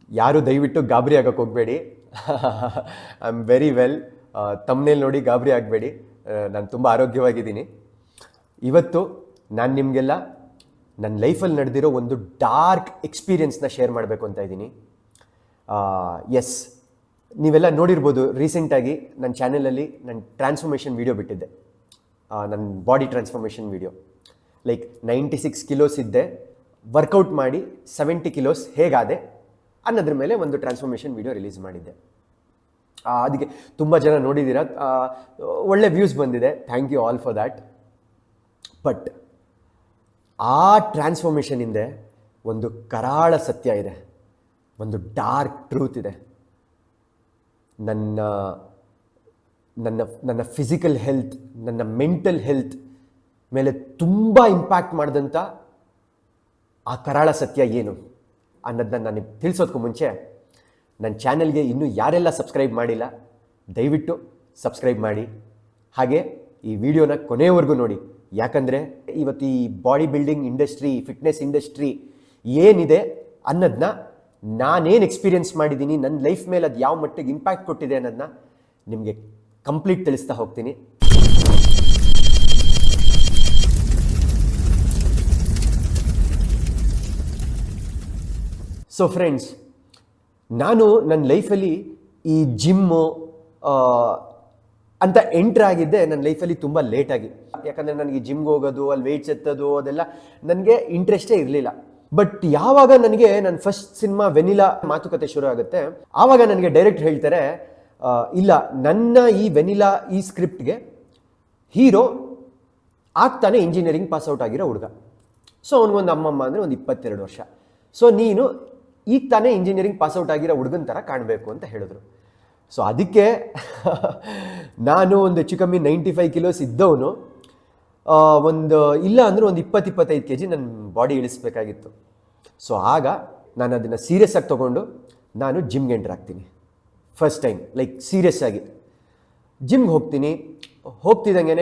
ಯಾರು ದಯವಿಟ್ಟು ಗಾಬರಿ ಆಗೋಕ್ಕೆ ಹೋಗಬೇಡಿ. I am very well. ತಮ್ಮನೇಲಿ ನೋಡಿ ಗಾಬರಿ ಆಗಬೇಡಿ. ನಾನು ತುಂಬ ಆರೋಗ್ಯವಾಗಿದ್ದೀನಿ. ಇವತ್ತು ನಾನು ನಿಮಗೆಲ್ಲ ನನ್ನ ಲೈಫಲ್ಲಿ ನಡೆದಿರೋ ಒಂದು ಡಾರ್ಕ್ ಎಕ್ಸ್ಪೀರಿಯನ್ಸ್ನ ಶೇರ್ ಮಾಡಬೇಕು ಅಂತ ಇದ್ದೀನಿ. ಎಸ್, ನೀವೆಲ್ಲ ನೋಡಿರ್ಬೋದು, ರೀಸೆಂಟಾಗಿ ನನ್ನ ಚಾನೆಲಲ್ಲಿ ನನ್ನ ಟ್ರಾನ್ಸ್ಫಾರ್ಮೇಷನ್ ವೀಡಿಯೋ ಬಿಟ್ಟಿದ್ದೆ. ನನ್ನ body transformation video. Like 96 kilos ಇದ್ದೆ, ವರ್ಕೌಟ್ ಮಾಡಿ 70 ಕಿಲೋಸ್ ಹೇಗಾದೆ ಅನ್ನೋದ್ರ ಮೇಲೆ ಒಂದು ಟ್ರಾನ್ಸ್ಫಾರ್ಮೇಷನ್ ವೀಡಿಯೋ ರಿಲೀಸ್ ಮಾಡಿದ್ದೆ. ಅದಕ್ಕೆ ತುಂಬ ಜನ ನೋಡಿದ್ದೀರ, ಒಳ್ಳೆ ವ್ಯೂಸ್ ಬಂದಿದೆ. Thank you all for that. But ಆ ಟ್ರಾನ್ಸ್ಫಾರ್ಮೇಷನ್ ಹಿಂದೆ ಒಂದು ಕರಾಳ ಸತ್ಯ ಇದೆ, ಒಂದು ಡಾರ್ಕ್ ಟ್ರೂತ್ ಇದೆ. ನನ್ನ ನನ್ನ ನನ್ನ ಫಿಸಿಕಲ್ ಹೆಲ್ತ್, ನನ್ನ ಮೆಂಟಲ್ ಹೆಲ್ತ್ ಮೇಲೆ ತುಂಬ ಇಂಪ್ಯಾಕ್ಟ್ ಮಾಡಿದಂಥ ಆ ಕರಾಳ ಸತ್ಯ ಏನು ಅನ್ನೋದನ್ನ ನನಗೆ ತಿಳಿಸೋದಕ್ಕೂ ಮುಂಚೆ ನನ್ನ ಚಾನೆಲ್ಗೆ ಇನ್ನೂ ಯಾರೆಲ್ಲ ಸಬ್ಸ್ಕ್ರೈಬ್ ಮಾಡಿಲ್ಲ ದಯವಿಟ್ಟು ಸಬ್ಸ್ಕ್ರೈಬ್ ಮಾಡಿ. ಹಾಗೆ ಈ ವಿಡಿಯೋನ ಕೊನೆಯವರೆಗೂ ನೋಡಿ. ಯಾಕಂದರೆ ಇವತ್ತು ಈ body building industry, fitness industry ಏನಿದೆ ಅನ್ನೋದನ್ನ ನಾನೇನು ಎಕ್ಸ್ಪೀರಿಯನ್ಸ್ ಮಾಡಿದ್ದೀನಿ, ನನ್ನ ಲೈಫ್ ಮೇಲೆ ಅದು ಯಾವ ಮಟ್ಟಿಗೆ ಇಂಪ್ಯಾಕ್ಟ್ ಕೊಟ್ಟಿದೆ ಅನ್ನೋದನ್ನ ನಿಮಗೆ ಕಂಪ್ಲೀಟ್ ತಿಳಿಸ್ತಾ ಹೋಗ್ತೀನಿ. ಸೊ ಫ್ರೆಂಡ್ಸ್, ನಾನು ನನ್ನ ಲೈಫಲ್ಲಿ ಈ ಜಿಮ್ಮು ಅಂತ ಎಂಟ್ರ್ ಆಗಿದ್ದೆ ನನ್ನ ಲೈಫಲ್ಲಿ ತುಂಬ ಲೇಟಾಗಿ. ಯಾಕಂದರೆ ನನಗೆ ಜಿಮ್ಗೆ ಹೋಗೋದು, ಅಲ್ಲಿ ವೆಯ್ಟ್ಸ್ ಎತ್ತೋದು ಅದೆಲ್ಲ ನನಗೆ ಇಂಟ್ರೆಸ್ಟೇ ಇರಲಿಲ್ಲ. ಬಟ್ ಯಾವಾಗ ನನಗೆ ನನ್ನ ಫಸ್ಟ್ ಸಿನಿಮಾ ವೆನಿಲಾ ಮಾತುಕತೆ ಶುರು ಆಗುತ್ತೆ, ಆವಾಗ ನನಗೆ ಡೈರೆಕ್ಟ್ ಹೇಳ್ತಾರೆ, ಇಲ್ಲ, ನನ್ನ ಈ ವೆನಿಲಾ ಈ ಸ್ಕ್ರಿಪ್ಟ್ಗೆ ಹೀರೋ ಆಗ್ತಾನೆ ಇಂಜಿನಿಯರಿಂಗ್ ಪಾಸ್ಔಟ್ ಆಗಿರೋ ಹುಡುಗ. ಸೊ ಅವನಿಗೊಂದು ಅಮ್ಮಮ್ಮ ಅಂದರೆ ಒಂದು 22 ವರ್ಷ. ಸೊ ನೀನು ಈಗ ತಾನೇ ಇಂಜಿನಿಯರಿಂಗ್ ಪಾಸ್ಔಟ್ ಆಗಿರೋ ಹುಡುಗನ ಥರ ಕಾಣಬೇಕು ಅಂತ ಹೇಳಿದ್ರು. ಸೊ ಅದಕ್ಕೆ ನಾನು ಒಂದು ಹೆಚ್ಚು ಕಮ್ಮಿ 95 ಕಿಲೋಸ್ ಇದ್ದವನು ಒಂದು ಇಲ್ಲ ಅಂದರೆ ಒಂದು 20-25 kg ನನ್ನ ಬಾಡಿ ಇಳಿಸ್ಬೇಕಾಗಿತ್ತು. ಸೊ ಆಗ ನಾನು ಅದನ್ನು ಸೀರಿಯಸ್ ಆಗಿ ತೊಗೊಂಡು ನಾನು ಜಿಮ್ಗೆ ಎಂಟರ್ ಆಗ್ತೀನಿ. ಫಸ್ಟ್ ಟೈಮ್ ಲೈಕ್ ಸೀರಿಯಸ್ ಆಗಿ ಜಿಮ್ಗೆ ಹೋಗ್ತಿದ್ದಂಗೆ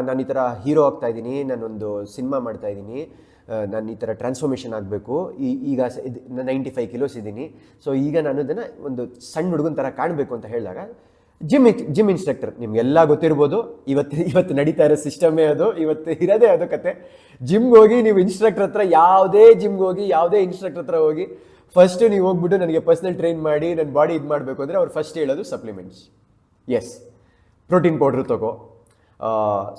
ನಾನು ಈ ಥರ ಹೀರೋ ಆಗ್ತಾಯಿದ್ದೀನಿ, ನಾನೊಂದು ಸಿನಿಮಾ ಮಾಡ್ತಾಯಿದ್ದೀನಿ, ನಾನು ಈ ಥರ ಟ್ರಾನ್ಸ್ಫಾರ್ಮೇಷನ್ ಆಗಬೇಕು, ಈಗ 95 ಕಿಲೋಸ್ ಇದ್ದೀನಿ. ಸೊ ಈಗ ನಾನು ಅದನ್ನು ಒಂದು ಸಣ್ಣ ಹುಡುಗನ ಥರ ಕಾಣಬೇಕು ಅಂತ ಹೇಳಿದಾಗ ಜಿಮ್ ಇನ್ಸ್ಟ್ರಕ್ಟರ್, ನಿಮಗೆಲ್ಲ ಗೊತ್ತಿರ್ಬೋದು, ಇವತ್ತು ನಡೀತಾ ಇರೋ ಸಿಸ್ಟಮೇ ಅದು, ಇವತ್ತು ಇರೋದೇ ಅದು ಕತೆ. ಜಿಮ್ಗೆ ಹೋಗಿ ನೀವು ಇನ್ಸ್ಟ್ರಕ್ಟರ್ ಹತ್ರ, ಯಾವುದೇ ಜಿಮ್ಗೆ ಹೋಗಿ ಯಾವುದೇ ಇನ್ಸ್ಟ್ರಕ್ಟರ್ ಹತ್ರ ಹೋಗಿ ಫಸ್ಟು ನೀವು ಹೋಗ್ಬಿಟ್ಟು ನನಗೆ ಪರ್ಸ್ನಲ್ ಟ್ರೈನ್ ಮಾಡಿ ನನ್ನ ಬಾಡಿ ಇದು ಮಾಡಬೇಕು ಅಂದರೆ ಅವ್ರು ಫಸ್ಟ್ ಹೇಳೋದು ಸಪ್ಲಿಮೆಂಟ್ಸ್. ಎಸ್, ಪ್ರೋಟೀನ್ ಪೌಡ್ರ್ ತಗೋ.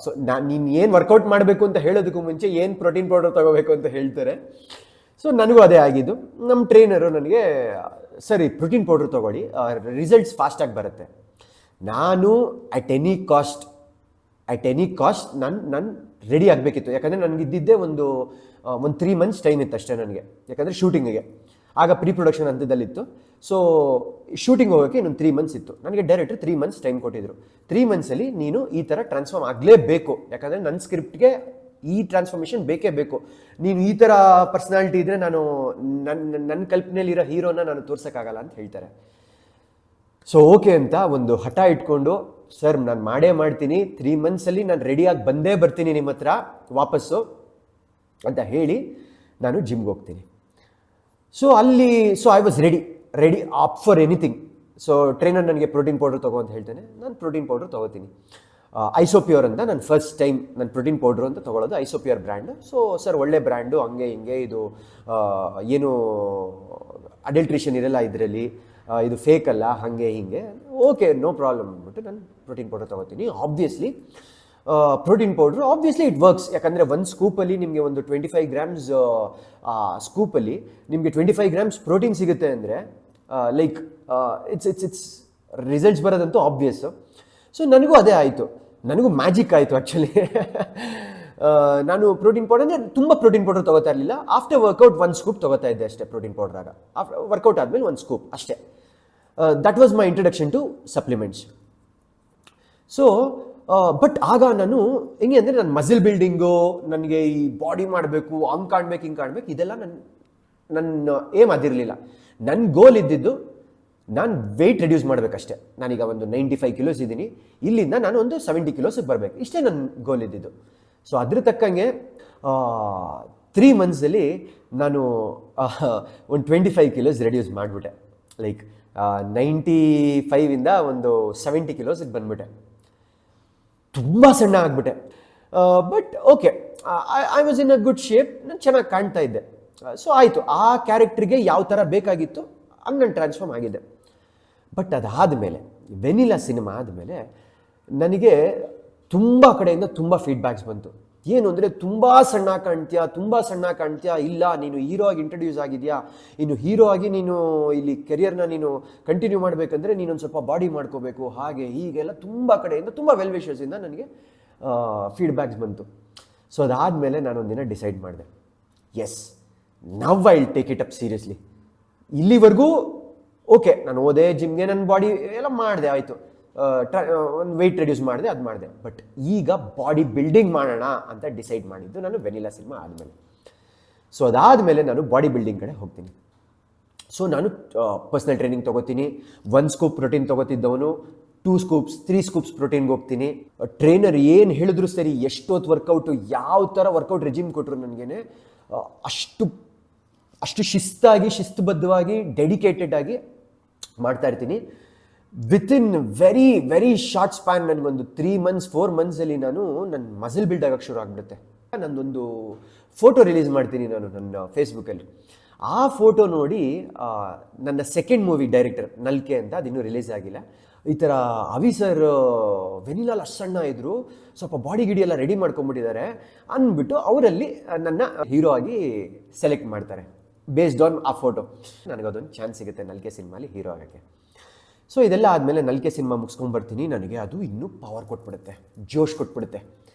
ಸೊ ನೀನು ಏನು ವರ್ಕೌಟ್ ಮಾಡಬೇಕು ಅಂತ ಹೇಳೋದಕ್ಕೂ ಮುಂಚೆ ಏನು ಪ್ರೋಟೀನ್ ಪೌಡರ್ ತೊಗೋಬೇಕು ಅಂತ ಹೇಳ್ತಾರೆ. ಸೊ ನನಗೂ ಅದೇ ಆಗಿದ್ದು. ನಮ್ಮ ಟ್ರೈನರು ನನಗೆ, ಸರಿ ಪ್ರೋಟೀನ್ ಪೌಡ್ರ್ ತೊಗೊಳ್ಳಿ, ರಿಸಲ್ಟ್ಸ್ ಫಾಸ್ಟಾಗಿ ಬರುತ್ತೆ. ನಾನು ಅಟ್ ಎನಿ ಕಾಸ್ಟ್ ನಾನು ರೆಡಿ ಆಗಬೇಕಿತ್ತು. ಯಾಕಂದರೆ ನನಗಿದ್ದಿದ್ದೇ ಒಂದು 3 months ಟೈಮ್ ಇತ್ತು ಅಷ್ಟೇ ನನಗೆ. ಯಾಕಂದರೆ ಶೂಟಿಂಗಿಗೆ ಆಗ ಪ್ರೀ ಪ್ರೊಡಕ್ಷನ್ ಹಂತದಲ್ಲಿತ್ತು. ಸೊ ಶೂಟಿಂಗ್ ಹೋಗೋಕ್ಕೆ ಇನ್ನೊಂದು 3 months ಇತ್ತು. ನನಗೆ ಡೈರೆಕ್ಟ್ರ್ 3 months ಟೈಮ್ ಕೊಟ್ಟಿದ್ರು. 3 monthsಲ್ಲಿ ನೀನು ಈ ಥರ ಟ್ರಾನ್ಸ್ಫಾರ್ಮ್ ಆಗಲೇಬೇಕು, ಯಾಕಂದರೆ ನನ್ನ ಸ್ಕ್ರಿಪ್ಟ್ಗೆ ಈ ಟ್ರಾನ್ಸ್ಫಾರ್ಮೇಷನ್ ಬೇಕೇ ಬೇಕು. ನೀನು ಈ ಥರ ಪರ್ಸ್ನಾಲಿಟಿ ಇದ್ದರೆ ನಾನು ನನ್ನ ಕಲ್ಪನೆಯಲ್ಲಿರೋ ಹೀರೋನ ನಾನು ತೋರ್ಸೋಕ್ಕಾಗಲ್ಲ ಅಂತ ಹೇಳ್ತಾರೆ. ಸೊ ಓಕೆ ಅಂತ ಒಂದು ಹಠ ಇಟ್ಕೊಂಡು, ಸರ್ ನಾನು ಮಾಡೇ ಮಾಡ್ತೀನಿ, 3 monthsಲ್ಲಿ ನಾನು ರೆಡಿಯಾಗಿ ಬಂದೇ ಬರ್ತೀನಿ ನಿಮ್ಮ ಹತ್ರ ವಾಪಸ್ಸು ಅಂತ ಹೇಳಿ ನಾನು ಜಿಮ್ಗೆ ಹೋಗ್ತೀನಿ. So I was ready up for anything. So trainer ನನಗೆ ಪ್ರೋಟೀನ್ ಪೌಡ್ರ್ ತಗೋ ಅಂತ ಹೇಳ್ತೇನೆ, ನಾನು ಪ್ರೋಟೀನ್ ಪೌಡ್ರ್ ತೊಗೋತೀನಿ. ಐಸೋಪ್ಯೂರ್ ಅಂತ ನಾನು ಫಸ್ಟ್ ಟೈಮ್ ನಾನು ಪ್ರೋಟೀನ್ ಪೌಡ್ರು ಅಂತ ತೊಗೊಳ್ಳೋದು, ಐಸೋಪ್ಯೂರ್ ಬ್ರ್ಯಾಂಡು. ಸೊ ಸರ್ ಒಳ್ಳೆ ಬ್ರ್ಯಾಂಡು, ಹಂಗೆ ಹಿಂಗೆ, ಇದು ಏನು ಅಡಲ್ಟ್ರೇಷನ್ ಇರಲ್ಲ ಇದರಲ್ಲಿ, ಇದು ಫೇಕ್ ಅಲ್ಲ, ಹಾಗೆ ಹೀಗೆ, ಓಕೆ ನೋ ಪ್ರಾಬ್ಲಮ್ ಅಂದ್ಬಿಟ್ಟು ನಾನು ಪ್ರೋಟೀನ್ ಪೌಡರ್ ತೊಗೋತೀನಿ. Obviously protein powder obviously it works. ಯಾಕಂದರೆ ಒಂದು ಸ್ಕೂಪಲ್ಲಿ ನಿಮಗೆ ಒಂದು 25 grams ಸ್ಕೂಪಲ್ಲಿ ನಿಮಗೆ 25 grams ಪ್ರೋಟೀನ್ ಸಿಗುತ್ತೆ ಅಂದರೆ ಲೈಕ್ ಇಟ್ಸ್ ರಿಸಲ್ಟ್ಸ್ ಬರೋದಂತೂ ಆಬ್ವಿಯಸ್ಸು. ಸೊ ನನಗೂ ಅದೇ ಆಯಿತು, ನನಗೂ ಮ್ಯಾಜಿಕ್ ಆಯಿತು ಆ್ಯಕ್ಚುಲಿ. ನಾನು ಪ್ರೋಟೀನ್ ಪೌಡರ್ ಅಂದರೆ ತುಂಬ ಪ್ರೋಟೀನ್ ಪೌಡರ್ ತೊಗೋತಾ ಇರಲಿಲ್ಲ. ಆಫ್ಟರ್ ವರ್ಕೌಟ್ 1 scoop ತೊಗೋತಾ ಇದ್ದೆ ಅಷ್ಟೇ ಪ್ರೋಟೀನ್ ಪೌಡ್ರಾಗ. ವರ್ಕೌಟ್ ಆದಮೇಲೆ 1 scoop ಅಷ್ಟೇ. That was my introduction to supplements. So but ಆಗ ನಾನು ಹೆಂಗೆ ಅಂದರೆ ನನ್ನ ಮಸಿಲ್ ಬಿಲ್ಡಿಂಗು, ನನಗೆ ಈ ಬಾಡಿ ಮಾಡಬೇಕು, ಹಂಗೆ ಕಾಣಬೇಕು, ಹಿಂಗೆ ಕಾಣಬೇಕು, ಇದೆಲ್ಲ ನನ್ನ ಏಮ್ ಅದಿರಲಿಲ್ಲ. ನನ್ನ ಗೋಲ್ ಇದ್ದಿದ್ದು ನಾನು ವೆಯ್ಟ್ ರೆಡ್ಯೂಸ್ ಮಾಡಬೇಕಷ್ಟೇ. ನಾನೀಗ ಒಂದು 95 ಕಿಲೋಸ್ ಇದ್ದೀನಿ, ಇಲ್ಲಿಂದ ನಾನು ಒಂದು 70 ಕಿಲೋಸಿಗೆ ಬರಬೇಕು, ಇಷ್ಟೇ ನನ್ನ ಗೋಲ್ ಇದ್ದಿದ್ದು. ಸೊ ಅದ್ರ ತಕ್ಕಂಗೆ 3 monthsಲ್ಲಿ ನಾನು ಒಂದು 25 ಕಿಲೋಸ್ ರೆಡ್ಯೂಸ್ ಮಾಡಿಬಿಟ್ಟೆ. ಲೈಕ್ 95ಇಂದ ಒಂದು 70 ಕಿಲೋಸಿಗೆ ಬಂದ್ಬಿಟ್ಟೆ. ತುಂಬ ಸಣ್ಣ ಆಗಿಬಿಟ್ಟೆ. But okay, I was in a good shape, ನಾನು ಚೆನ್ನಾಗಿ ಕಾಣ್ತಾ ಇದ್ದೆ. ಸೊ ಆಯಿತು, ಆ ಕ್ಯಾರೆಕ್ಟ್ರಿಗೆ ಯಾವ ಥರ ಬೇಕಾಗಿತ್ತು ಹಂಗೆ ನಾನು ಟ್ರಾನ್ಸ್ಫಾರ್ಮ್ ಆಗಿದ್ದೆ. ಬಟ್ ಅದಾದಮೇಲೆ ವೆನಿಲಾ ಸಿನಿಮಾ ಆದಮೇಲೆ ನನಗೆ ತುಂಬ ಕಡೆಯಿಂದ ತುಂಬ ಫೀಡ್ಬ್ಯಾಕ್ಸ್ ಬಂತು. ಏನು ಅಂದರೆ ತುಂಬ ಸಣ್ಣ ಕಾಣ್ತೀಯಾ, ಇಲ್ಲ ನೀನು ಹೀರೋ ಆಗಿ ಇಂಟ್ರಡ್ಯೂಸ್ ಆಗಿದೆಯಾ, ಇನ್ನು ಹೀರೋ ಆಗಿ ನೀನು ಇಲ್ಲಿ ಕೆರಿಯರ್ನ ನೀನು ಕಂಟಿನ್ಯೂ ಮಾಡಬೇಕಂದ್ರೆ ನೀನೊಂದು ಸ್ವಲ್ಪ ಬಾಡಿ ಮಾಡ್ಕೋಬೇಕು, ಹಾಗೆ ಹೀಗೆಲ್ಲ ತುಂಬ ಕಡೆಯಿಂದ ತುಂಬ ವೆಲ್ ವಿಶರ್ಸಿಂದ ನನಗೆ ಫೀಡ್ಬ್ಯಾಕ್ಸ್ ಬಂತು. ಸೊ ಅದಾದಮೇಲೆ ನಾನೊಂದಿನ ಡಿಸೈಡ್ ಮಾಡಿದೆ, yes now I will take it up seriously. ಇಲ್ಲಿವರೆಗೂ ಓಕೆ, ನಾನು ಹೋದೆ ಜಿಮ್ಗೆ, ನನ್ನ ಬಾಡಿ ಎಲ್ಲ ಮಾಡಿದೆ, ಆಯಿತು, ಒಂದು ವೆಯ್ಟ್ ರೆಡ್ಯೂಸ್ ಮಾಡಿದೆ, ಅದು ಮಾಡಿದೆ. ಬಟ್ ಈಗ ಬಾಡಿ ಬಿಲ್ಡಿಂಗ್ ಮಾಡೋಣ ಅಂತ ಡಿಸೈಡ್ ಮಾಡಿದ್ದು ನಾನು ವೆನಿಲಾ ಸಿನಿಮಾ ಆದಮೇಲೆ. ಸೊ ಅದಾದಮೇಲೆ ನಾನು ಬಾಡಿ ಬಿಲ್ಡಿಂಗ್ ಕಡೆ ಹೋಗ್ತೀನಿ. ಸೊ ನಾನು ಪರ್ಸ್ನಲ್ ಟ್ರೈನಿಂಗ್ ತೊಗೋತೀನಿ. 1 ಸ್ಕೂಪ್ ಪ್ರೋಟೀನ್ ತೊಗೋತಿದ್ದವನು 2 ಸ್ಕೂಪ್ಸ್ 3 ಸ್ಕೂಪ್ಸ್ ಪ್ರೋಟೀನ್ಗೆ ಹೋಗ್ತೀನಿ. ಟ್ರೈನರ್ ಏನು ಹೇಳಿದ್ರು ಸರಿ, ಎಷ್ಟೊತ್ತು ವರ್ಕೌಟು, ಯಾವ ಥರ ವರ್ಕೌಟ್ ರೆಜಿಮ್ ಕೊಟ್ಟರು ನನಗೇನೆ ಅಷ್ಟು ಶಿಸ್ತುಬದ್ಧವಾಗಿ ಡೆಡಿಕೇಟೆಡ್ ಆಗಿ ಮಾಡ್ತಾ ಇರ್ತೀನಿ. Within very very short span, ನನಗೊಂದು 3 ಮಂತ್ಸ್ 4 ಮಂತ್ಸಲ್ಲಿ ನನ್ನ ಮಸಲ್ ಬಿಲ್ಡ್ ಆಗೋಕ್ಕೆ ಶುರು ಆಗಿಬಿಡುತ್ತೆ. ನಂದೊಂದು ಫೋಟೋ ರಿಲೀಸ್ ಮಾಡ್ತೀನಿ ನಾನು ನನ್ನ ಫೇಸ್ಬುಕ್ಕಲ್ಲಿ. ಆ ಫೋಟೋ ನೋಡಿ ನನ್ನ ಸೆಕೆಂಡ್ ಮೂವಿ ಡೈರೆಕ್ಟರ್ ನಲ್ಕೆ ಅಂತ, ಅದಿನ್ನೂ ರಿಲೀಸ್ ಆಗಿಲ್ಲ, ಈ ಥರ ಅವಿ ಸರ್ ವೆನಿಲಾಲ್ ಅಷ್ಟು ಸಣ್ಣ ಇದ್ದರು, ಸ್ವಲ್ಪ ಬಾಡಿ ಗಿಡಿ ಎಲ್ಲ ರೆಡಿ ಮಾಡ್ಕೊಂಡ್ಬಿಟ್ಟಿದ್ದಾರೆ ಅಂದ್ಬಿಟ್ಟು ಅವರಲ್ಲಿ ನನ್ನ ಹೀರೋ ಆಗಿ ಸೆಲೆಕ್ಟ್ ಮಾಡ್ತಾರೆ ಬೇಸ್ಡ್ ಆನ್ ಆ ಫೋಟೋ. ನನಗದೊಂದು ಚಾನ್ಸ್ ಸಿಗುತ್ತೆ ನಲ್ಕೆ ಸಿನಿಮಾಲಿ ಹೀರೋ ಆಗೋಕ್ಕೆ. ಸೊ ಇದೆಲ್ಲ ಆದಮೇಲೆ ನಲ್ಕೆ ಸಿನಿಮಾ ಮುಗಿಸ್ಕೊಂಡ್ಬರ್ತೀನಿ. ನನಗೆ ಅದು ಇನ್ನೂ ಪವರ್ ಕೊಟ್ಬಿಡುತ್ತೆ, ಜೋಶ್ ಕೊಟ್ಬಿಡುತ್ತೆ.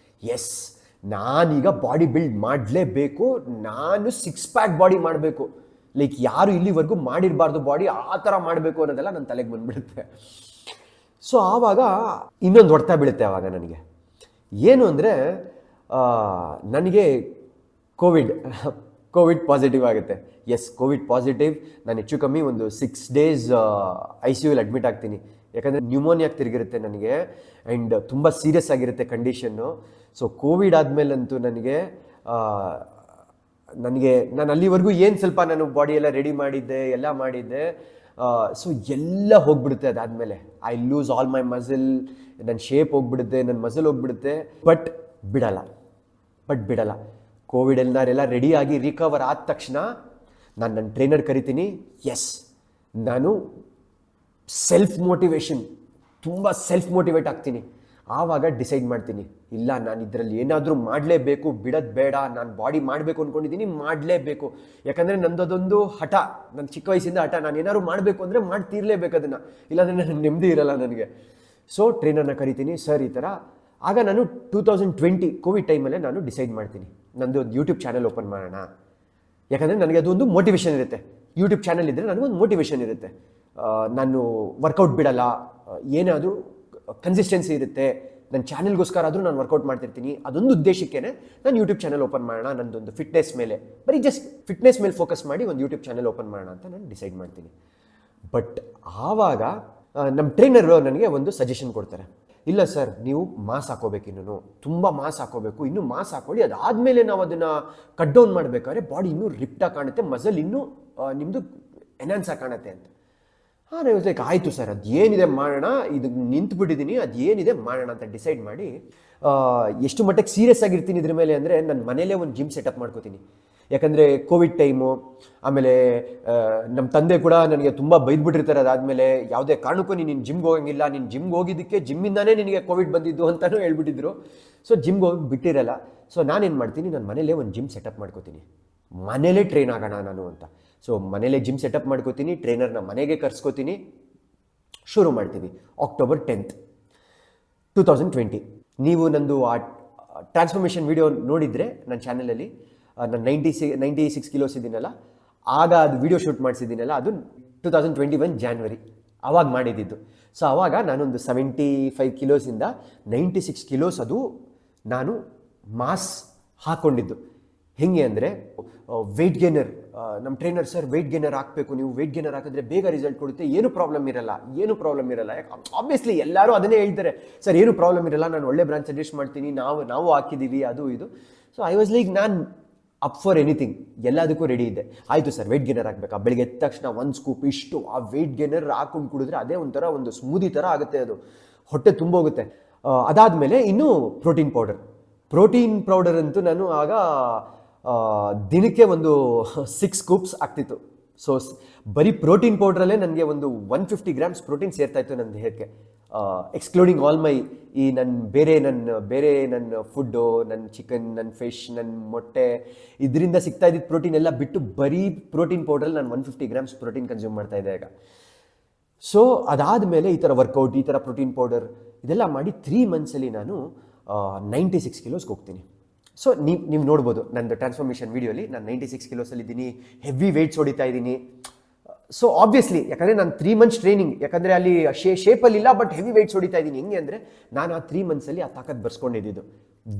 ಎಸ್, ನಾನೀಗ ಬಾಡಿ ಬಿಲ್ಡ್ ಮಾಡಲೇಬೇಕು, ನಾನು 6 ಪ್ಯಾಕ್ ಬಾಡಿ ಮಾಡಬೇಕು, ಲೈಕ್ ಯಾರು ಇಲ್ಲಿವರೆಗೂ ಮಾಡಿರಬಾರ್ದು ಬಾಡಿ, ಆ ಥರ ಮಾಡಬೇಕು ಅನ್ನೋದೆಲ್ಲ ನನ್ನ ತಲೆಗೆ ಬಂದುಬಿಡುತ್ತೆ. ಸೊ ಆವಾಗ ಇನ್ನೊಂದು ಹೊಡ್ತಾ ಬೀಳುತ್ತೆ ಆವಾಗ ನನಗೆ. ಏನು ಅಂದರೆ ನನಗೆ ಕೋವಿಡ್ ಪಾಸಿಟಿವ್ ಆಗುತ್ತೆ. Yes, covid positive. ನಾನು ಹೆಚ್ಚು ಕಮ್ಮಿ ಒಂದು 6 days ICUಲಿ ಅಡ್ಮಿಟ್ ಆಗ್ತೀನಿ. ಯಾಕಂದರೆ ನ್ಯೂಮೋನಿಯಾಗೆ ತಿರುಗಿರುತ್ತೆ ನನಗೆ, ಆ್ಯಂಡ್ ತುಂಬ ಸೀರಿಯಸ್ ಆಗಿರುತ್ತೆ ಕಂಡೀಷನ್ನು. ಸೊ ಕೋವಿಡ್ ಆದಮೇಲಂತೂ ನಾನು ಅಲ್ಲಿವರೆಗೂ ಏನು ಸ್ವಲ್ಪ ನಾನು ಬಾಡಿ ಎಲ್ಲ ರೆಡಿ ಮಾಡಿದ್ದೆ, ಎಲ್ಲ ಮಾಡಿದ್ದೆ, ಸೊ ಎಲ್ಲ ಹೋಗ್ಬಿಡುತ್ತೆ. ಅದಾದಮೇಲೆ I loose all my muscle, ನನ್ನ ಶೇಪ್ ಹೋಗ್ಬಿಡುತ್ತೆ, ನನ್ನ ಮಸಲ್ ಹೋಗ್ಬಿಡುತ್ತೆ. ಬಟ್ ಬಿಡಲ್ಲ. ಕೋವಿಡಲ್ಲಿ ನಾನೆಲ್ಲ ರೆಡಿಯಾಗಿ ರಿಕವರ್ ಆದ ತಕ್ಷಣ ನಾನು ನನ್ನ ಟ್ರೈನರ್ ಕರಿತೀನಿ. ಎಸ್, ನಾನು ತುಂಬ ಸೆಲ್ಫ್ ಮೋಟಿವೇಟ್ ಆಗ್ತೀನಿ. ಆವಾಗ ಡಿಸೈಡ್ ಮಾಡ್ತೀನಿ, ಇಲ್ಲ ನಾನು ಇದರಲ್ಲಿ ಏನಾದರೂ ಮಾಡಲೇಬೇಕು, ಬಿಡೋದು ಬೇಡ, ನಾನು ಬಾಡಿ ಮಾಡಬೇಕು ಅಂದ್ಕೊಂಡಿದ್ದೀನಿ, ಮಾಡಲೇಬೇಕು. ಯಾಕಂದರೆ ನಂದೊಂದು ಹಠ, ನನ್ನ ಚಿಕ್ಕ ವಯಸ್ಸಿಂದ ಹಠ, ನಾನು ಏನಾದ್ರು ಮಾಡಬೇಕು ಅಂದರೆ ಮಾಡ್ತೀರಲೇಬೇಕು ಅದನ್ನು, ಇಲ್ಲಾಂದರೆ ನನಗೆ ನೆಮ್ಮದಿ ಇರಲ್ಲ ನನಗೆ. ಸೊ ಟ್ರೈನರ್ನ ಕರಿತೀನಿ, ಸರ್ ಈ ಥರ. ಆಗ ನಾನು 2020 ಕೋವಿಡ್ ಟೈಮಲ್ಲೇ ನಾನು ಡಿಸೈಡ್ ಮಾಡ್ತೀನಿ, ನಂದು ಒಂದು ಯೂಟ್ಯೂಬ್ ಚಾನಲ್ ಓಪನ್ ಮಾಡೋಣ. ಯಾಕಂದರೆ ನನಗೆ ಅದೊಂದು ಮೋಟಿವೇಶನ್ ಇರುತ್ತೆ. ಯೂಟ್ಯೂಬ್ ಚಾನಲ್ ಇದ್ದರೆ ನನಗೊಂದು ಮೋಟಿವೇಶನ್ ಇರುತ್ತೆ. ನಾನು ವರ್ಕೌಟ್ ಬಿಡಲ್ಲ, ಏನಾದರೂ ಕನ್ಸಿಸ್ಟೆನ್ಸಿ ಇರುತ್ತೆ, ನನ್ನ ಚಾನಲ್ಗೋಸ್ಕರ ಆದರೂ ನಾನು ವರ್ಕೌಟ್ ಮಾಡ್ತಿರ್ತೀನಿ. ಅದೊಂದು ಉದ್ದೇಶಕ್ಕೇ ನಾನು ಯೂಟ್ಯೂಬ್ ಚಾನಲ್ ಓಪನ್ ಮಾಡೋಣ, ನನ್ನದೊಂದು ಫಿಟ್ನೆಸ್ ಮೇಲೆ, ಬರೀ ಜಸ್ಟ್ ಫಿಟ್ನೆಸ್ ಮೇಲೆ ಫೋಕಸ್ ಮಾಡಿ ಒಂದು ಯೂಟ್ಯೂಬ್ ಚಾನಲ್ ಓಪನ್ ಮಾಡೋಣ ಅಂತ ನಾನು ಡಿಸೈಡ್ ಮಾಡ್ತೀನಿ. ಬಟ್ ಆವಾಗ ನಮ್ಮ ಟ್ರೈನರು ನನಗೆ ಒಂದು ಸಜೆಷನ್ ಕೊಡ್ತಾರೆ, ಇಲ್ಲ ಸರ್, ನೀವು ಮಾಸ್ ಹಾಕೋಬೇಕು, ತುಂಬ ಮಾಸ್ ಹಾಕೋಬೇಕು, ಇನ್ನೂ ಮಾಸ್ ಹಾಕೊಳ್ಳಿ, ಅದಾದಮೇಲೆ ನಾವು ಅದನ್ನು ಕಟ್ ಡೌನ್ ಮಾಡಬೇಕಾದ್ರೆ ಬಾಡಿ ಇನ್ನೂ ರಿಪ್ಟಾಗಿ ಕಾಣುತ್ತೆ, ಮಸಲ್ ಇನ್ನೂ ನಿಮ್ಮದು ಎನ್ಹಾನ್ಸ್ ಆಗಿ ಕಾಣುತ್ತೆ ಅಂತ. ನಾನು ಲೈಕ್ ಆಯಿತು ಸರ್, ಅದೇನಿದೆ ಮಾಡೋಣ, ಇದು ನಿಂತುಬಿಟ್ಟಿದ್ದೀನಿ, ಅದೇನಿದೆ ಮಾಡೋಣ ಅಂತ ಡಿಸೈಡ್ ಮಾಡಿ ಎಷ್ಟು ಮಟ್ಟಕ್ಕೆ ಸೀರಿಯಸ್ ಆಗಿರ್ತೀನಿ ಇದ್ರ ಮೇಲೆ ಅಂದರೆ, ನನ್ನ ಮನೇಲೇ ಒಂದು ಜಿಮ್ ಸೆಟಪ್ ಮಾಡ್ಕೋತೀನಿ. ಯಾಕಂದರೆ ಕೋವಿಡ್ ಟೈಮು, ಆಮೇಲೆ ನಮ್ಮ ತಂದೆ ಕೂಡ ನನಗೆ ತುಂಬ ಬೈದ್ಬಿಟ್ಟಿರ್ತಾರೆ. ಅದಾದಮೇಲೆ ಯಾವುದೇ ಕಾರಣಕ್ಕೂ ನೀನು ಜಿಮ್ಗೆ ಹೋಗಂಗಿಲ್ಲ, ನೀನು ಜಿಮ್ಗೆ ಹೋಗಿದ್ದಕ್ಕೆ ಜಿಮ್ಮಿಂದಾನೇ ನಿನಗೆ ಕೋವಿಡ್ ಬಂದಿದ್ದು ಅಂತಲೂ ಹೇಳ್ಬಿಟ್ಟಿದ್ರು. ಸೊ ಜಿಮ್ಗೆ ಹೋಗಿ ಬಿಟ್ಟಿರಲ್ಲ. ಸೊ ನಾನೇನು ಮಾಡ್ತೀನಿ, ನನ್ನ ಮನೇಲೇ ಒಂದು ಜಿಮ್ ಸೆಟಪ್ ಮಾಡ್ಕೋತೀನಿ, ಮನೇಲೇ ಟ್ರೈನ್ ಆಗೋಣ ನಾನು ಅಂತ. ಸೊ ಮನೇಲೇ ಜಿಮ್ ಸೆಟಪ್ ಮಾಡ್ಕೋತೀನಿ, ಟ್ರೈನರ್ನ ಮನೆಗೆ ಕರ್ಸ್ಕೋತೀನಿ, ಶುರು ಮಾಡ್ತೀವಿ. October 10th, 2020. ನೀವು ನಂದು ಆ ಟ್ರಾನ್ಸ್ಫಾರ್ಮೇಷನ್ ವಿಡಿಯೋ ನೋಡಿದರೆ ನನ್ನ ಚಾನಲಲ್ಲಿ, ನಾನು 96 ಕಿಲೋಸ್ ಇದ್ದೀನಲ್ಲ, ಆಗ ಅದು ವಿಡಿಯೋ ಶೂಟ್ ಮಾಡಿಸಿದ್ದೀನಲ್ಲ, ಅದು 2021 ಜಾನ್ವರಿ ಆವಾಗ ಮಾಡಿದ್ದಿದ್ದು. ಸೊ ಆವಾಗ ನಾನೊಂದು 75 ಕಿಲೋಸಿಂದ 96 ಕಿಲೋಸ್ ಅದು ನಾನು ಮಾಸ್ ಹಾಕ್ಕೊಂಡಿದ್ದು. ಹೆಂಗೆ ಅಂದರೆ ವೆಯ್ಟ್ ಗೇನರ್, ನಮ್ಮ ಟ್ರೈನರ್ ಸರ್ ವೆಯ್ಟ್ ಗೇನರ್ ಹಾಕಬೇಕು, ನೀವು ವೆಯ್ಟ್ ಗೇನರ್ ಹಾಕಿದ್ರೆ ಬೇಗ ರಿಸಲ್ಟ್ ಕೊಡುತ್ತೆ, ಏನು ಪ್ರಾಬ್ಲಮ್ ಇರಲ್ಲ. ಯಾಕೆ ಆಬ್ವಿಯಸ್ಲಿ ಎಲ್ಲರೂ ಅದನ್ನೇ ಹೇಳ್ತಾರೆ, ಸರ್ ಏನು ಪ್ರಾಬ್ಲಮ್ ಇರಲ್ಲ, ನಾನು ಒಳ್ಳೆ ಬ್ರಾಂಚ್ ಸಜೆಸ್ಟ್ ಮಾಡ್ತೀನಿ, ನಾವು ಹಾಕಿದ್ದೀವಿ, ಅದು ಇದು. ಸೊ ಐ ವಾಸ್ ಲೈಕ್, ನಾನು ಅಪ್ ಫಾರ್ ಎನಿಥಿಂಗ್, ಎಲ್ಲದಕ್ಕೂ ರೆಡಿ ಇದ್ದೆ. ಆಯಿತು ಸರ್ ವೆಯ್ಟ್ ಗೇನರ್ ಆಗಬೇಕಾ, ಬೆಳಿಗ್ಗೆ ಎದ್ದ ತಕ್ಷಣ ಒಂದು ಸ್ಕೂಪ್ ಇಷ್ಟು ಆ ವೆಯ್ಟ್ ಗೇನರ್ ಹಾಕೊಂಡು ಕುಡಿದ್ರೆ ಅದೇ ಒಂಥರ ಒಂದು ಸ್ಮೂದಿ ಥರ ಆಗುತ್ತೆ, ಅದು ಹೊಟ್ಟೆ ತುಂಬೋಗುತ್ತೆ. ಅದಾದಮೇಲೆ ಇನ್ನು ಪ್ರೋಟೀನ್ ಪೌಡರ್ ಅಂತೂ ನಾನು ಆಗ ದಿನಕ್ಕೆ ಒಂದು 6 ಸ್ಕೂಪ್ಸ್ ಆಗ್ತಿತ್ತು. ಸೊ ಬರೀ ಪ್ರೋಟೀನ್ ಪೌಡ್ರಲ್ಲೇ ನನಗೆ ಒಂದು 150 ಗ್ರಾಮ್ಸ್ ಪ್ರೋಟೀನ್ ಸೇರ್ತಾ ಇತ್ತು ನನ್ನ ದೇಹಕ್ಕೆ, ಎಕ್ಸ್ಕ್ಲೂಡಿಂಗ್ ಆಲ್ ಮೈ ಈ ನನ್ನ ಫುಡ್ಡು, ನನ್ನ ಚಿಕನ್, ನನ್ನ ಫಿಶ್, ನನ್ನ ಮೊಟ್ಟೆ, ಇದರಿಂದ ಸಿಗ್ತಾ ಇದ್ದಿದ್ದು ಪ್ರೋಟೀನ್ ಎಲ್ಲ ಬಿಟ್ಟು ಬರೀ ಪ್ರೋಟೀನ್ ಪೌಡ್ರಲ್ಲಿ ನಾನು 150 ಗ್ರಾಮ್ಸ್ ಪ್ರೋಟೀನ್ ಕನ್ಸ್ಯೂಮ್ ಮಾಡ್ತಾ ಇದ್ದೆ ಈಗ. ಸೊ ಅದಾದಮೇಲೆ ಈ ಥರ ವರ್ಕೌಟ್, ಈ ಥರ ಪ್ರೋಟೀನ್ ಪೌಡರ್ ಇದೆಲ್ಲ ಮಾಡಿ 3 ಮಂತ್ಸಲ್ಲಿ ನಾನು 96 ಕಿಲೋಸ್ಗೆ ಹೋಗ್ತೀನಿ. ಸೊ ನೀವು ನೋಡ್ಬೋದು ನಂದು ಟ್ರಾನ್ಸ್ಫಾರ್ಮೇಷನ್ ವೀಡಿಯೋಲಿ ನಾನು 96 ಕಿಲೋಸಲ್ಲಿದ್ದೀನಿ, ಹೆವಿ ವೆಯ್ಟ್ಸ್ ಹೊಡಿತಾ ಇದ್ದೀನಿ. ಸೊ ಆಬ್ವಿಯಸ್ಲಿ ಯಾಕಂದರೆ ನಾನು 3 ಮಂತ್ಸ್ ಟ್ರೈನಿಂಗ್, ಯಾಕಂದರೆ ಅಲ್ಲಿ ಶೇಪಲ್ಲಿಲ್ಲ ಬಟ್ ಹೆವಿ ವೆಯ್ಟ್ಸ್ ಹೊಡಿತಾ ಇದ್ದೀನಿ. ಹೆಂಗೆ ಅಂದರೆ ನಾನು ಆ 3 ಮಂತ್ಸಲ್ಲಿ ಆ ತಾಕತ್ ಬರ್ಸ್ಕೊಂಡಿದ್ದು,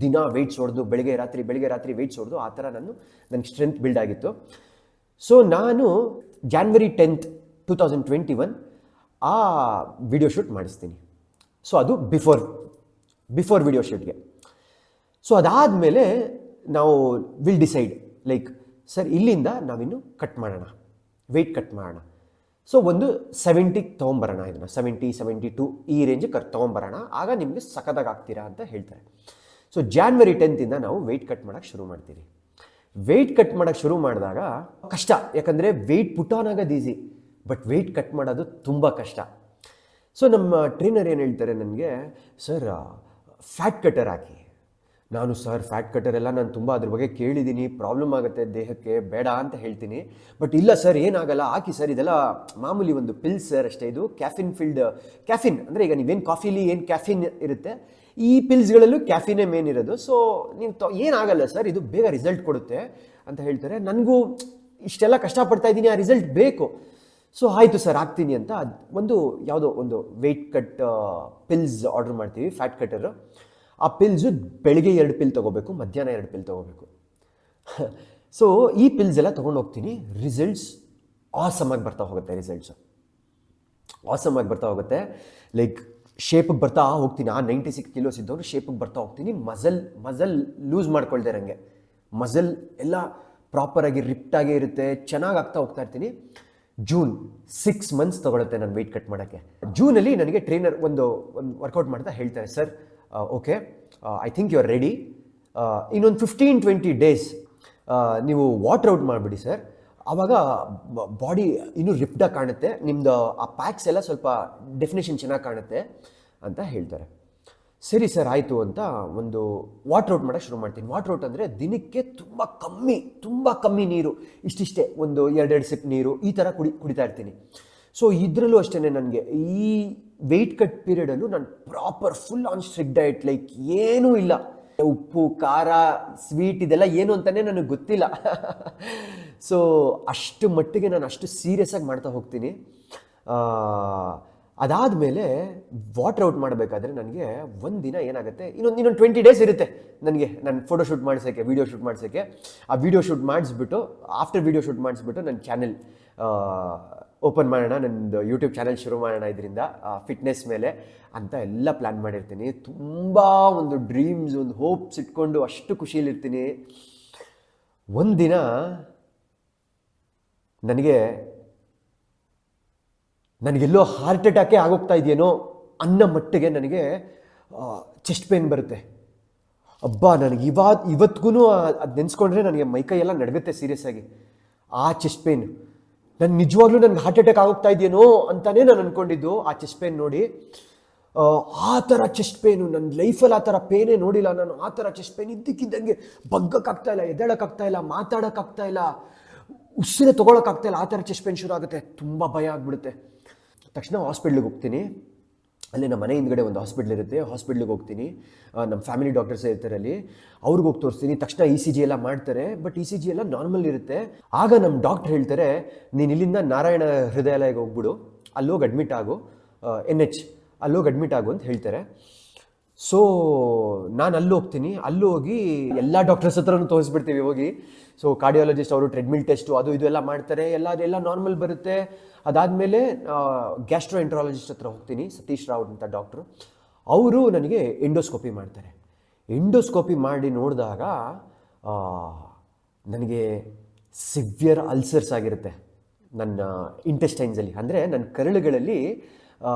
ದಿನ ವೆಯ್ಟ್ಸ್ ಹೊಡೆದು ಬೆಳಗ್ಗೆ ರಾತ್ರಿ ವೆಯ್ಟ್ಸ್ ಹೊಡೆದು ಆ ಥರ ನನಗೆ ಸ್ಟ್ರೆಂತ್ ಬಿಲ್ಡ್ ಆಗಿತ್ತು. ಸೊ ನಾನು January 10th, 2021 ಆ ವಿಡಿಯೋ ಶೂಟ್ ಮಾಡಿಸ್ತೀನಿ. ಸೊ ಅದು ಬಿಫೋರ್ ವಿಡಿಯೋ ಶೂಟ್ಗೆ. ಸೊ ಅದಾದಮೇಲೆ ನಾವು ವಿಲ್ ಡಿಸೈಡ್ ಲೈಕ್ ಸರ್ ಇಲ್ಲಿಂದ ನಾವಿನ್ನು ಕಟ್ ಮಾಡೋಣ, ವೆಯ್ಟ್ ಕಟ್ ಮಾಡೋಣ. ಸೊ ಒಂದು 70ಗೆ ತೊಗೊಂಬರೋಣ, ಇದನ್ನು 72 ಈ ರೇಂಜಿಗೆ ತೊಗೊಂಬರೋಣ, ಆಗ ನಿಮಗೆ ಸಖತ್ತಾಗಿ ಆಗ್ತೀರಾ ಅಂತ ಹೇಳ್ತಾರೆ. ಸೊ January 10th ನಾವು ವೆಯ್ಟ್ ಕಟ್ ಮಾಡೋಕ್ಕೆ ಶುರು ಮಾಡ್ತೀವಿ. ವೆಯ್ಟ್ ಕಟ್ ಮಾಡೋಕ್ಕೆ ಶುರು ಮಾಡಿದಾಗ ಕಷ್ಟ, ಯಾಕಂದರೆ ವೆಯ್ಟ್ ಪುಟ್ ಆನ್ ಆಗೋದು ಈಸಿ, ಬಟ್ ವೆಯ್ಟ್ ಕಟ್ ಮಾಡೋದು ತುಂಬ ಕಷ್ಟ. ಸೊ ನಮ್ಮ ಟ್ರೈನರ್ ಏನು ಹೇಳ್ತಾರೆ ನನಗೆ, ಸರ್ ಫ್ಯಾಟ್ ಕಟರ್ ಹಾಕಿ. ನಾನು ಸರ್ ಫ್ಯಾಟ್ ಕಟರ್ ಎಲ್ಲ ನಾನು ತುಂಬ ಅದ್ರ ಬಗ್ಗೆ ಕೇಳಿದ್ದೀನಿ, ಪ್ರಾಬ್ಲಮ್ ಆಗುತ್ತೆ ದೇಹಕ್ಕೆ, ಬೇಡ ಅಂತ ಹೇಳ್ತೀನಿ. ಬಟ್ ಇಲ್ಲ ಸರ್ ಏನಾಗಲ್ಲ ಹಾಕಿ ಸರ್, ಇದೆಲ್ಲ ಮಾಮೂಲಿ ಒಂದು ಪಿಲ್ಸ್ ಸರ್ ಅಷ್ಟೇ, ಇದು ಕ್ಯಾಫಿನ್ ಅಂದರೆ ಈಗ ನೀವೇನು ಕಾಫಿಲಿ ಏನು ಕ್ಯಾಫಿನ್ ಇರುತ್ತೆ, ಈ ಪಿಲ್ಸ್ಗಳಲ್ಲೂ ಕ್ಯಾಫಿನೇ ಮೇನ್ ಇರೋದು. ಸೊ ನೀವು ಏನಾಗಲ್ಲ ಸರ್, ಇದು ಬೇಗ ರಿಸಲ್ಟ್ ಕೊಡುತ್ತೆ ಅಂತ ಹೇಳ್ತಾರೆ. ನನಗೂ ಇಷ್ಟೆಲ್ಲ ಕಷ್ಟಪಡ್ತಾ ಇದ್ದೀನಿ, ಆ ರಿಸಲ್ಟ್ ಬೇಕು. ಸೊ ಆಯಿತು ಸರ್ ಆಗ್ತೀನಿ ಅಂತ ಯಾವುದೋ ಒಂದು ವೆಯ್ಟ್ ಕಟ್ ಪಿಲ್ಸ್ ಆರ್ಡರ್ ಮಾಡ್ತೀವಿ, ಫ್ಯಾಟ್ ಕಟರು. ಆ ಪಿಲ್ಸು ಬೆಳಿಗ್ಗೆ 2 ಪಿಲ್ ತೊಗೋಬೇಕು, ಮಧ್ಯಾಹ್ನ 2 ಪಿಲ್ ತೊಗೋಬೇಕು. ಸೊ ಈ ಪಿಲ್ಸ್ ಎಲ್ಲ ತೊಗೊಂಡು ಹೋಗ್ತೀನಿ. ರಿಸಲ್ಟ್ಸ್ ಆಸಮಾಗಿ ಬರ್ತಾ ಹೋಗುತ್ತೆ. ಲೈಕ್ ಶೇಪಿಗೆ ಬರ್ತಾ ಹೋಗ್ತೀನಿ. ಆ 96 ಕಿಲೋಸ್ ಇದ್ದವರು ಶೇಪಿಗೆ ಬರ್ತಾ ಹೋಗ್ತೀನಿ. ಮಸಲ್ ಲೂಸ್ ಮಾಡ್ಕೊಳ್ದೆ ಇರೋಂಗೆ, ಮಸಲ್ ಎಲ್ಲ ಪ್ರಾಪರಾಗಿ ರಿಪ್ಟಾಗೇ ಇರುತ್ತೆ, ಚೆನ್ನಾಗಿ ಆಗ್ತಾ ಹೋಗ್ತಾ ಇರ್ತೀನಿ. ಜೂನ್ 6 ಮಂತ್ಸ್ ತೊಗೊಳುತ್ತೆ ನಾನು ವೆಯ್ಟ್ ಕಟ್ ಮಾಡೋಕ್ಕೆ. ಜೂನಲ್ಲಿ ನನಗೆ ಟ್ರೈನರ್ ಒಂದು ವರ್ಕೌಟ್ ಮಾಡ್ತಾ ಹೇಳ್ತಾರೆ, sir okay I think you are ready, ಇನ್ನೊಂದು 15-20 ಡೇಸ್ ನೀವು ವಾಟರ್ ಔಟ್ ಮಾಡಿಬಿಡಿ ಸರ್, ಆವಾಗ ಬಾಡಿ ಇನ್ನೂ ರಿಪ್ಟಾಗಿ ಕಾಣುತ್ತೆ, ನಿಮ್ಮದು ಆ ಪ್ಯಾಕ್ಸ್ ಎಲ್ಲ ಸ್ವಲ್ಪ ಡೆಫಿನೇಷನ್ ಚೆನ್ನಾಗಿ ಕಾಣುತ್ತೆ ಅಂತ ಹೇಳ್ತಾರೆ. ಸರಿ ಸರ್ ಆಯಿತು ಅಂತ ಒಂದು ವಾಟರ್ ಔಟ್ ಮಾಡೋಕ್ಕೆ ಶುರು ಮಾಡ್ತೀನಿ. ವಾಟರ್ ಔಟ್ ಅಂದರೆ ದಿನಕ್ಕೆ ತುಂಬ ಕಮ್ಮಿ ನೀರು, ಇಷ್ಟಿಷ್ಟೇ ಒಂದು 2 ಸಿಪ್ ನೀರು ಈ ಥರ ಕುಡಿತಾ ಇರ್ತೀನಿ. ಸೊ ಇದರಲ್ಲೂ ಅಷ್ಟೇ ನನಗೆ ಈ ವೆಯ್ಟ್ ಕಟ್ ಪೀರಿಯಡಲ್ಲೂ ನಾನು proper full on strict diet, like ಏನೂ ಇಲ್ಲ, ಉಪ್ಪು ಖಾರ ಸ್ವೀಟ್ ಇದೆಲ್ಲ ಏನು ಅಂತಲೇ ನನಗೆ ಗೊತ್ತಿಲ್ಲ. ಸೊ ಅಷ್ಟು ಮಟ್ಟಿಗೆ ನಾನು ಅಷ್ಟು ಸೀರಿಯಸ್ ಆಗಿ ಮಾಡ್ತಾ ಹೋಗ್ತೀನಿ. ಅದಾದಮೇಲೆ ವಾಟರ್ ಔಟ್ ಮಾಡಬೇಕಾದ್ರೆ ನನಗೆ ಒಂದು ದಿನ ಏನಾಗುತ್ತೆ, ಇನ್ನೊಂದು 20 ಡೇಸ್ ಇರುತ್ತೆ ನನಗೆ ನಾನು ಫೋಟೋ ಶೂಟ್ ಮಾಡಿಸೋಕ್ಕೆ, ವೀಡಿಯೋ ಶೂಟ್ ಮಾಡಿಸೋಕ್ಕೆ. ಆ ವೀಡಿಯೋ ಶೂಟ್ ಮಾಡಿಸ್ಬಿಟ್ಟು ಆಫ್ಟರ್ ವೀಡಿಯೋ ಶೂಟ್ ಮಾಡಿಸ್ಬಿಟ್ಟು ನನ್ನ ಚಾನೆಲ್ ಓಪನ್ ಮಾಡೋಣ, ನನ್ನದು ಯೂಟ್ಯೂಬ್ ಚಾನೆಲ್ ಶುರು ಮಾಡೋಣ ಇದರಿಂದ ಫಿಟ್ನೆಸ್ ಮೇಲೆ ಅಂತ ಎಲ್ಲ ಪ್ಲ್ಯಾನ್ ಮಾಡಿರ್ತೀನಿ. ತುಂಬ ಒಂದು ಡ್ರೀಮ್ಸ್, ಒಂದು ಹೋಪ್ಸ್ ಇಟ್ಕೊಂಡು ಅಷ್ಟು ಖುಷಿಯಲ್ಲಿರ್ತೀನಿ. ಒಂದಿನ ನನಗೆಲ್ಲೋ ಹಾರ್ಟ್ ಅಟ್ಯಾಕೇ ಆಗೋಗ್ತಾ ಇದೆಯೇನೋ ಅನ್ನೋ ಮಟ್ಟಿಗೆ ನನಗೆ ಚೆಸ್ಟ್ ಪೇನ್ ಬರುತ್ತೆ. ಅಬ್ಬಾ ನನಗೆ ಇವತ್ತಿಗೂ ಅದು ನೆನೆಸ್ಕೊಂಡ್ರೆ ನನಗೆ ಮೈಕೈ ಎಲ್ಲ ನಡಗುತ್ತೆ ಸೀರಿಯಸ್ ಆಗಿ. ಆ ಚೆಸ್ಟ್ ಪೇನ್ ನಿಜವಾಗ್ಲೂ ನನಗೆ ಹಾರ್ಟ್ ಅಟ್ಯಾಕ್ ಆಗೋಗ್ತಾ ಇದೆಯೇನೋ ಅಂತಲೇ ನಾನು ಅಂದ್ಕೊಂಡಿದ್ದು ಆ ಚೆಸ್ಟ್ ಪೇನ್ ನೋಡಿ. ಆ ಥರ ಚೆಸ್ಟ್ ಪೇನು ನನ್ನ ಲೈಫಲ್ಲಿ ಆ ಥರ ಪೇನೇ ನೋಡಿಲ್ಲ ನಾನು. ಆ ಥರ ಚೆಸ್ಟ್ ಪೇನ್ ಇದ್ದಕ್ಕಿದ್ದಂಗೆ ಬಗ್ಗಕ್ಕಾಗ್ತಾಯಿಲ್ಲ, ಎದ್ದೇಳೋಕ್ಕಾಗ್ತಾಯಿಲ್ಲ, ಮಾತಾಡೋಕ್ಕಾಗ್ತಾಯಿಲ್ಲ, ಉಸಿರೇ ತೊಗೊಳಕ್ಕಾಗ್ತಾಯಿಲ್ಲ, ಆ ಥರ ಚೆಸ್ಟ್ ಪೇನ್ ಶುರು ಆಗುತ್ತೆ. ತುಂಬ ಭಯ ಆಗಿಬಿಡುತ್ತೆ. ತಕ್ಷಣ ಹಾಸ್ಪಿಟ್ಲಿಗೆ ಹೋಗ್ತೀನಿ. ಅಲ್ಲಿ ನಮ್ಮ ಮನೆ ಹಿಂದ್ಗಡೆ ಒಂದು ಹಾಸ್ಪಿಟ್ಲ್ ಇರುತ್ತೆ, ಹಾಸ್ಪಿಟ್ಲಿಗೆ ಹೋಗ್ತೀನಿ. ನಮ್ಮ ಫ್ಯಾಮಿಲಿ ಡಾಕ್ಟರ್ಸ್ ಇರ್ತಾರೆ ಅಲ್ಲಿ, ಅವ್ರಿಗೆ ಹೋಗಿ ತೋರಿಸ್ತೀನಿ. ತಕ್ಷಣ ECG ಎಲ್ಲ ಮಾಡ್ತಾರೆ, ಬಟ್ ECG ಎಲ್ಲ ನಾರ್ಮಲ್ ಇರುತ್ತೆ. ಆಗ ನಮ್ಮ ಡಾಕ್ಟ್ರ್ ಹೇಳ್ತಾರೆ, ನೀನು ಇಲ್ಲಿಂದ ನಾರಾಯಣ ಹೃದಯಾಲಯಕ್ಕೆ ಹೋಗ್ಬಿಡು, ಅಲ್ಲೋಗಿ ಅಡ್ಮಿಟ್ ಆಗು, NH ಅಲ್ಲೋಗಿ ಅಡ್ಮಿಟ್ ಆಗು ಅಂತ ಹೇಳ್ತಾರೆ. ಸೊ ನಾನು ಹೋಗ್ತೀನಿ. ಹೋಗಿ ಎಲ್ಲ ಡಾಕ್ಟರ್ಸ್ ಹತ್ರನೂ ತೋರಿಸ್ಬಿಡ್ತೀವಿ ಹೋಗಿ. ಸೊ ಕಾರ್ಡಿಯಾಲಜಿಸ್ಟ್ ಅವರು ಟ್ರೆಡ್ಮಿಲ್ ಟೆಸ್ಟು ಅದು ಇದು ಎಲ್ಲ ಮಾಡ್ತಾರೆ, ಎಲ್ಲ ನಾರ್ಮಲ್ ಬರುತ್ತೆ. ಅದಾದಮೇಲೆ ಗ್ಯಾಸ್ಟ್ರೋಎಂಟ್ರಾಲಜಿಸ್ಟ್ ಹತ್ರ ಹೋಗ್ತೀನಿ, ಸತೀಶ್ ರಾವ್ ಅಂತ ಡಾಕ್ಟ್ರು. ಅವರು ನನಗೆ ಎಂಡೋಸ್ಕೋಪಿ ಮಾಡ್ತಾರೆ. ಎಂಡೋಸ್ಕೋಪಿ ಮಾಡಿ ನೋಡಿದಾಗ ನನಗೆ ಸಿವಿಯರ್ ಅಲ್ಸರ್ಸ್ ಆಗಿರುತ್ತೆ ನನ್ನ ಇಂಟೆಸ್ಟೈನ್ಸಲ್ಲಿ. ಅಂದರೆ ನನ್ನ ಕರಳುಗಳಲ್ಲಿ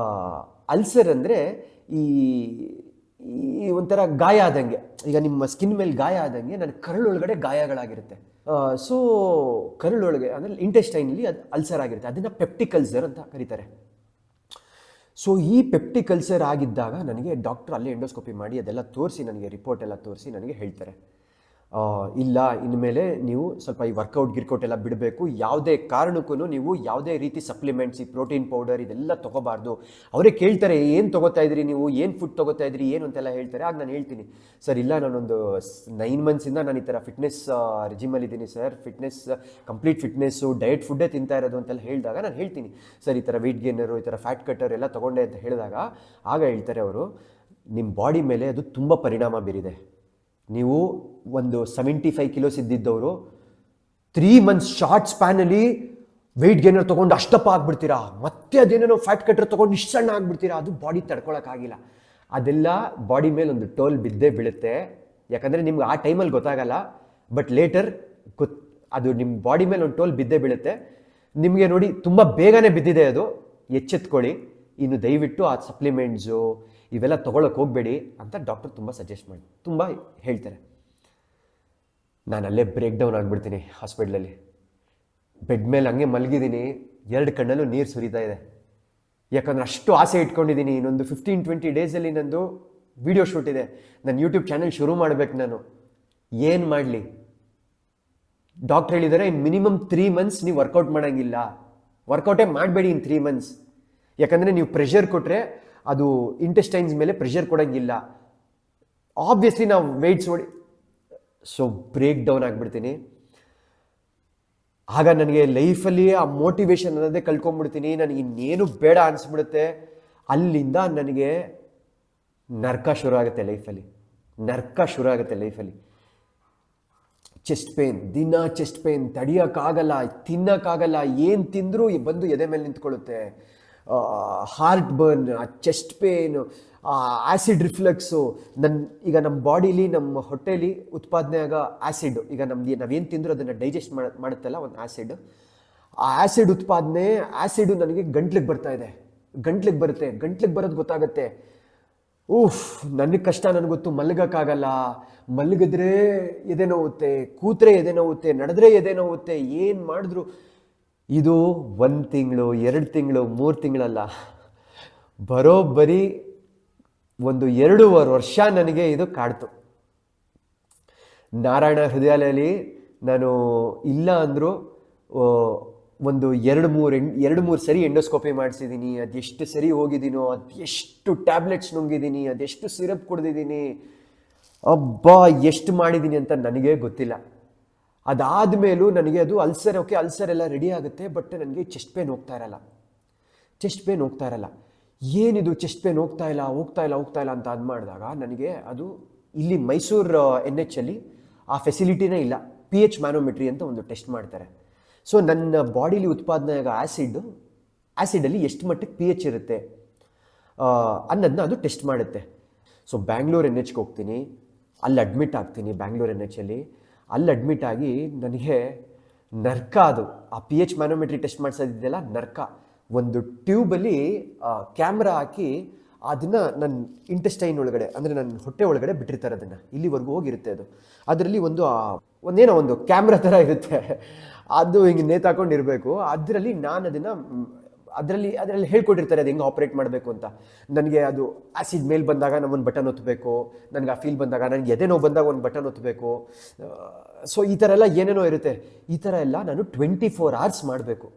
ಅಲ್ಸರ್ ಅಂದರೆ ಈ ಈ ಒಂಥರ ಗಾಯ ಆದಂಗೆ, ಈಗ ನಿಮ್ಮ ಸ್ಕಿನ್ ಮೇಲೆ ಗಾಯ ಆದಂಗೆ ನನ್ನ ಕರಳೊಳಗಡೆ ಗಾಯಗಳಾಗಿರುತ್ತೆ. ಸೊ ಕರಳೊಳಗೆ ಅಂದರೆ ಇಂಟೆಸ್ಟೈನಲ್ಲಿ ಅದು ಅಲ್ಸರ್ ಆಗಿರುತ್ತೆ, ಅದನ್ನು ಪೆಪ್ಟಿಕ್ ಅಲ್ಸರ್ ಅಂತ ಕರೀತಾರೆ. ಸೊ ಈ ಪೆಪ್ಟಿಕ್ ಅಲ್ಸರ್ ಆಗಿದ್ದಾಗ ನನಗೆ ಡಾಕ್ಟ್ರು ಅಲ್ಲೇ ಎಂಡೋಸ್ಕೋಪಿ ಮಾಡಿ ಅದೆಲ್ಲ ತೋರಿಸಿ, ನನಗೆ ರಿಪೋರ್ಟ್ ಎಲ್ಲ ತೋರಿಸಿ ನನಗೆ ಹೇಳ್ತಾರೆ, ಇಲ್ಲ ಇನ್ಮೇಲೆ ನೀವು ಸ್ವಲ್ಪ ಈ ಗಿರ್ಕೌಟ್ ಎಲ್ಲ ಬಿಡಬೇಕು, ಯಾವುದೇ ಕಾರಣಕ್ಕೂ ನೀವು ಯಾವುದೇ ರೀತಿ ಸಪ್ಲಿಮೆಂಟ್ಸ್, ಈ ಪ್ರೋಟೀನ್ ಪೌಡರ್ ಇದೆಲ್ಲ ತೊಗೋಬಾರ್ದು. ಅವರೇ ಕೇಳ್ತಾರೆ ಏನು ತೊಗೋತಾ ಇದ್ರಿ ನೀವು, ಏನು ಫುಡ್ ತೊಗೋತಾ ಇದ್ರಿ ಏನು ಅಂತೆಲ್ಲ ಹೇಳ್ತಾರೆ. ಆಗ ನಾನು ಹೇಳ್ತೀನಿ, ಸರ್ ಇಲ್ಲ ನಾನೊಂದು 9 ಮಂತ್ಸಿಂದ ನಾನು ಈ ಥರ ಫಿಟ್ನೆಸ್ ರಿಜಿಮಲ್ಲಿದ್ದೀನಿ ಸರ್, ಕಂಪ್ಲೀಟ್ ಫಿಟ್ನೆಸ್ಸು ಡಯಟ್ ಫುಡ್ಡೇ ತಿಂತಾ ಇರೋದು ಅಂತೆಲ್ಲ ಹೇಳಿದಾಗ ನಾನು ಹೇಳ್ತೀನಿ, ಸರ್ ಈ ಥರ ವೆಯ್ಟ್ ಗೇನರು, ಈ ಥರ ಫ್ಯಾಟ್ ಕಟ್ಟರ್ ಎಲ್ಲ ತೊಗೊಂಡೆ ಅಂತ ಹೇಳಿದಾಗ ಆಗ ಹೇಳ್ತಾರೆ ಅವರು, ನಿಮ್ಮ ಬಾಡಿ ಮೇಲೆ ಅದು ತುಂಬ ಪರಿಣಾಮ ಬೀರಿದೆ. ನೀವು ಒಂದು 75 ಕಿಲೋಸ್ ಇದ್ದಿದ್ದವರು 3 ಮಂತ್ಸ್ ಶಾರ್ಟ್ ಸ್ಪ್ಯಾನಲ್ಲಿ ವೆಯ್ಟ್ ಗೇನರ್ ತೊಗೊಂಡು ಅಷ್ಟಪ್ಪ ಆಗ್ಬಿಡ್ತೀರಾ, ಮತ್ತೆ ಅದೇನೋ ಫ್ಯಾಟ್ ಕಟ್ಟರ್ ತೊಗೊಂಡು ಇಷ್ಟು ಸಣ್ಣ ಆಗ್ಬಿಡ್ತೀರಾ, ಅದು ಬಾಡಿ ತಡ್ಕೊಳಕ್ಕಾಗಿಲ್ಲ. ಅದೆಲ್ಲ ಬಾಡಿ ಮೇಲೆ ಒಂದು ಟೋಲ್ ಬಿದ್ದೇ ಬೀಳುತ್ತೆ. ಯಾಕಂದರೆ ನಿಮ್ಗೆ ಆ ಟೈಮಲ್ಲಿ ಗೊತ್ತಾಗಲ್ಲ, ಬಟ್ ಲೇಟರ್ ಅದು ನಿಮ್ಮ ಬಾಡಿ ಮೇಲೆ ಒಂದು ಟೋಲ್ ಬಿದ್ದೇ ಬೀಳುತ್ತೆ. ನಿಮಗೆ ನೋಡಿ ತುಂಬ ಬೇಗನೆ ಬಿದ್ದಿದೆ, ಅದು ಎಚ್ಚೆತ್ಕೊಳ್ಳಿ, ಇನ್ನು ದಯವಿಟ್ಟು ಆ ಸಪ್ಲಿಮೆಂಟ್ಸು ಇವೆಲ್ಲ ತೊಗೊಳಕ್ಕೆ ಹೋಗಬೇಡಿ ಅಂತ ಡಾಕ್ಟರ್ ತುಂಬ ಸಜೆಸ್ಟ್ ಮಾಡಿ ತುಂಬ ಹೇಳ್ತಾರೆ. ನಾನು ಅಲ್ಲೇ ಬ್ರೇಕ್ ಡೌನ್ ಆಗಿಬಿಡ್ತೀನಿ ಹಾಸ್ಪಿಟ್ಲಲ್ಲಿ. ಬೆಡ್ ಮೇಲೆ ಹಂಗೆ ಮಲಗಿದ್ದೀನಿ, 2 ಕಣ್ಣಲ್ಲೂ ನೀರು ಸುರಿತಾ ಇದೆ. ಯಾಕಂದರೆ ಅಷ್ಟು ಆಸೆ ಇಟ್ಕೊಂಡಿದ್ದೀನಿ, ಇನ್ನೊಂದು 15-20 ಡೇಸಲ್ಲಿ ನಂದು ವಿಡಿಯೋ ಶೂಟ್ ಇದೆ, ನನ್ನ ಯೂಟ್ಯೂಬ್ ಚಾನಲ್ ಶುರು ಮಾಡಬೇಕು. ನಾನು ಏನು ಮಾಡಲಿ? ಡಾಕ್ಟ್ರ್ ಹೇಳಿದ್ದಾರೆ ಮಿನಿಮಮ್ 3 ಮಂತ್ಸ್ ನೀವು ವರ್ಕೌಟ್ ಮಾಡೋಂಗಿಲ್ಲ, ವರ್ಕೌಟೇ ಮಾಡಬೇಡಿ ಇನ್ 3 ಮಂತ್ಸ್. ಯಾಕಂದರೆ ನೀವು ಪ್ರೆಷರ್ ಕೊಟ್ಟರೆ ಅದು ಇಂಟೆಸ್ಟೈನ್ಸ್ ಮೇಲೆ ಪ್ರೆಷರ್ ಕೊಡೋಂಗಿಲ್ಲ. ಆಬ್ವಿಯಸ್ಲಿ ನಾವು ವೆಯ್ಟ್ಸ್ ನೋಡಿ, ಸೊ ಬ್ರೇಕ್ ಡೌನ್ ಆಗಿಬಿಡ್ತೀನಿ. ಆಗ ನನಗೆ ಲೈಫಲ್ಲಿ ಆ ಮೋಟಿವೇಶನ್ ಅನ್ನೋದೇ ಕಳ್ಕೊಂಡ್ಬಿಡ್ತೀನಿ, ನನಗೆ ಇನ್ನೇನು ಬೇಡ ಅನಿಸ್ಬಿಡುತ್ತೆ. ಅಲ್ಲಿಂದ ನನಗೆ ನರ್ಕ ಶುರು ಆಗುತ್ತೆ ಲೈಫಲ್ಲಿ. ಚೆಸ್ಟ್ ಪೇನ್, ದಿನ ಚೆಸ್ಟ್ ಪೇನ್, ತಡಿಯೋಕ್ಕಾಗಲ್ಲ, ತಿನ್ನೋಕ್ಕಾಗಲ್ಲ, ಏನು ತಿಂದರೂ ಬಂದು ಎದೆ ಮೇಲೆ ನಿಂತ್ಕೊಳ್ಳುತ್ತೆ. Heartburn, chest pain, acid reflex. ಈಗ ನಮ್ಮ ಬಾಡೀಲಿ, ನಮ್ಮ ಹೊಟ್ಟೆಲಿ ಉತ್ಪಾದನೆ ಆಗೋ ಆ್ಯಸಿಡ್, ಈಗ ನಾವೇನು ತಿಂದರೂ ಅದನ್ನು ಡೈಜೆಸ್ಟ್ ಮಾಡುತ್ತಲ್ಲ ಒಂದು ಆ್ಯಸಿಡ್, ಆ ಆ್ಯಸಿಡ್ ಉತ್ಪಾದನೆ, ಆ್ಯಸಿಡು ನನಗೆ ಗಂಟ್ಲಿಗೆ ಬರೋದು ಗೊತ್ತಾಗುತ್ತೆ. ನನಗೆ ಕಷ್ಟ, ನನಗೆ ಗೊತ್ತು, ಮಲಗೋಕ್ಕಾಗಲ್ಲ, ಮಲಗಿದ್ರೆ ಎದೆ ನೋವುತ್ತೆ, ಕೂತ್ರೆ ಎದೆ ನೋವುತ್ತೆ, ನಡೆದ್ರೆ ಎದೆ ನೋವುತ್ತೆ, ಏನು ಮಾಡಿದ್ರು. ಇದು 1 ತಿಂಗಳು 2 ತಿಂಗಳು 3 ತಿಂಗಳಲ್ಲ, ಬರೋಬ್ಬರಿ ಒಂದು 2.5 ವರ್ಷ ನನಗೆ ಇದು ಕಾಡ್ತು. ನಾರಾಯಣ ಹೃದಯಾಲಯಲ್ಲಿ ನಾನು ಇಲ್ಲ ಅಂದರೂ ಒಂದು 2-3 ಸರಿ ಎಂಡೋಸ್ಕೋಪಿ ಮಾಡಿಸಿದ್ದೀನಿ. ಅದೆಷ್ಟು ಸರಿ ಹೋಗಿದ್ದೀನೋ, ಅದೆಷ್ಟು ಟ್ಯಾಬ್ಲೆಟ್ಸ್ ನುಂಗಿದ್ದೀನಿ, ಅದೆಷ್ಟು ಸಿರಪ್ ಕುಡ್ದಿದ್ದೀನಿ, ಅಬ್ಬಾ ಎಷ್ಟು ಮಾಡಿದ್ದೀನಿ ಅಂತ ನನಗೆ ಗೊತ್ತಿಲ್ಲ. ಅದಾದಮೇಲೂ ನನಗೆ ಅದು ಅಲ್ಸರ್ ಎಲ್ಲ ರೆಡಿ ಆಗುತ್ತೆ, ಬಟ್ ನನಗೆ ಚೆಸ್ಟ್ ಪೇನ್ ಹೋಗ್ತಾ ಇರಲ್ಲ. ಏನಿದು ಚೆಸ್ಟ್ ಪೇನ್ ಹೋಗ್ತಾ ಇಲ್ಲ ಅಂತ ಅದು ಮಾಡಿದಾಗ ನನಗೆ ಅದು ಇಲ್ಲಿ ಮೈಸೂರು NH ಅಲ್ಲಿ ಆ ಫೆಸಿಲಿಟಿನೇ ಇಲ್ಲ. pH ಮ್ಯಾನೋಮೆಟ್ರಿ ಅಂತ ಒಂದು ಟೆಸ್ಟ್ ಮಾಡ್ತಾರೆ. ಸೊ ನನ್ನ ಬಾಡಿಲಿ ಉತ್ಪಾದನೆ ಆಗೋ ಆ್ಯಸಿಡಲ್ಲಿ ಎಷ್ಟು ಮಟ್ಟಿಗೆ pH ಇರುತ್ತೆ ಅನ್ನೋದನ್ನ ಅದು ಟೆಸ್ಟ್ ಮಾಡುತ್ತೆ. ಸೊ ಬ್ಯಾಂಗ್ಳೂರ್ NHಗೆ ಹೋಗ್ತೀನಿ, ಅಲ್ಲಿ ಅಡ್ಮಿಟ್ ಆಗ್ತೀನಿ. ಬ್ಯಾಂಗ್ಳೂರ್ NH ಅಲ್ಲಿ ಅಡ್ಮಿಟ್ ಆಗಿ ನನಗೆ ನರ್ಕ, ಅದು ಆ pH ಮ್ಯಾನೋಮೆಟ್ರಿ ಟೆಸ್ಟ್ ಮಾಡಿಸೋದಿದೆಯಲ್ಲ ನರ್ಕ, ಒಂದು ಟ್ಯೂಬಲ್ಲಿ ಕ್ಯಾಮ್ರಾ ಹಾಕಿ ಅದನ್ನು ನನ್ನ ಇಂಟೆಸ್ಟೈನ್ ಒಳಗಡೆ, ಅಂದರೆ ನನ್ನ ಹೊಟ್ಟೆ ಒಳಗಡೆ ಬಿಟ್ಟಿರ್ತಾರೆ, ಅದನ್ನು ಇಲ್ಲಿವರೆಗೂ ಹೋಗಿರುತ್ತೆ. ಅದರಲ್ಲಿ ಒಂದು ಕ್ಯಾಮ್ರಾ ಥರ ಇರುತ್ತೆ, ಅದು ಹಿಂಗೆ ನೇತಾಕೊಂಡಿರಬೇಕು. ಅದರಲ್ಲಿ ನಾನು ಅದರಲ್ಲಿ ಹೇಳ್ಕೊಟ್ಟಿರ್ತಾರೆ ಅದು ಹೆಂಗೆ ಆಪ್ರೇಟ್ ಮಾಡಬೇಕು ಅಂತ. ನನಗೆ ಅದು ಆ್ಯಸಿಡ್ ಮೇಲೆ ಬಂದಾಗ ನಾನು ಒಂದು ಬಟನ್ ಒತ್ತಬೇಕು, ನನಗೆ ಆ ಫೀಲ್ ಬಂದಾಗ, ನನಗೆ ಎದೆ ನೋವು ಬಂದಾಗ ಒಂದು ಬಟನ್ ಒತ್ತಬೇಕು. ಸೊ ಈ ಥರ ಎಲ್ಲ ಏನೇನೋ ಇರುತ್ತೆ. ಈ ಥರ ಎಲ್ಲ ನಾನು 24 ಅವರ್ಸ್ ಮಾಡಬೇಕು.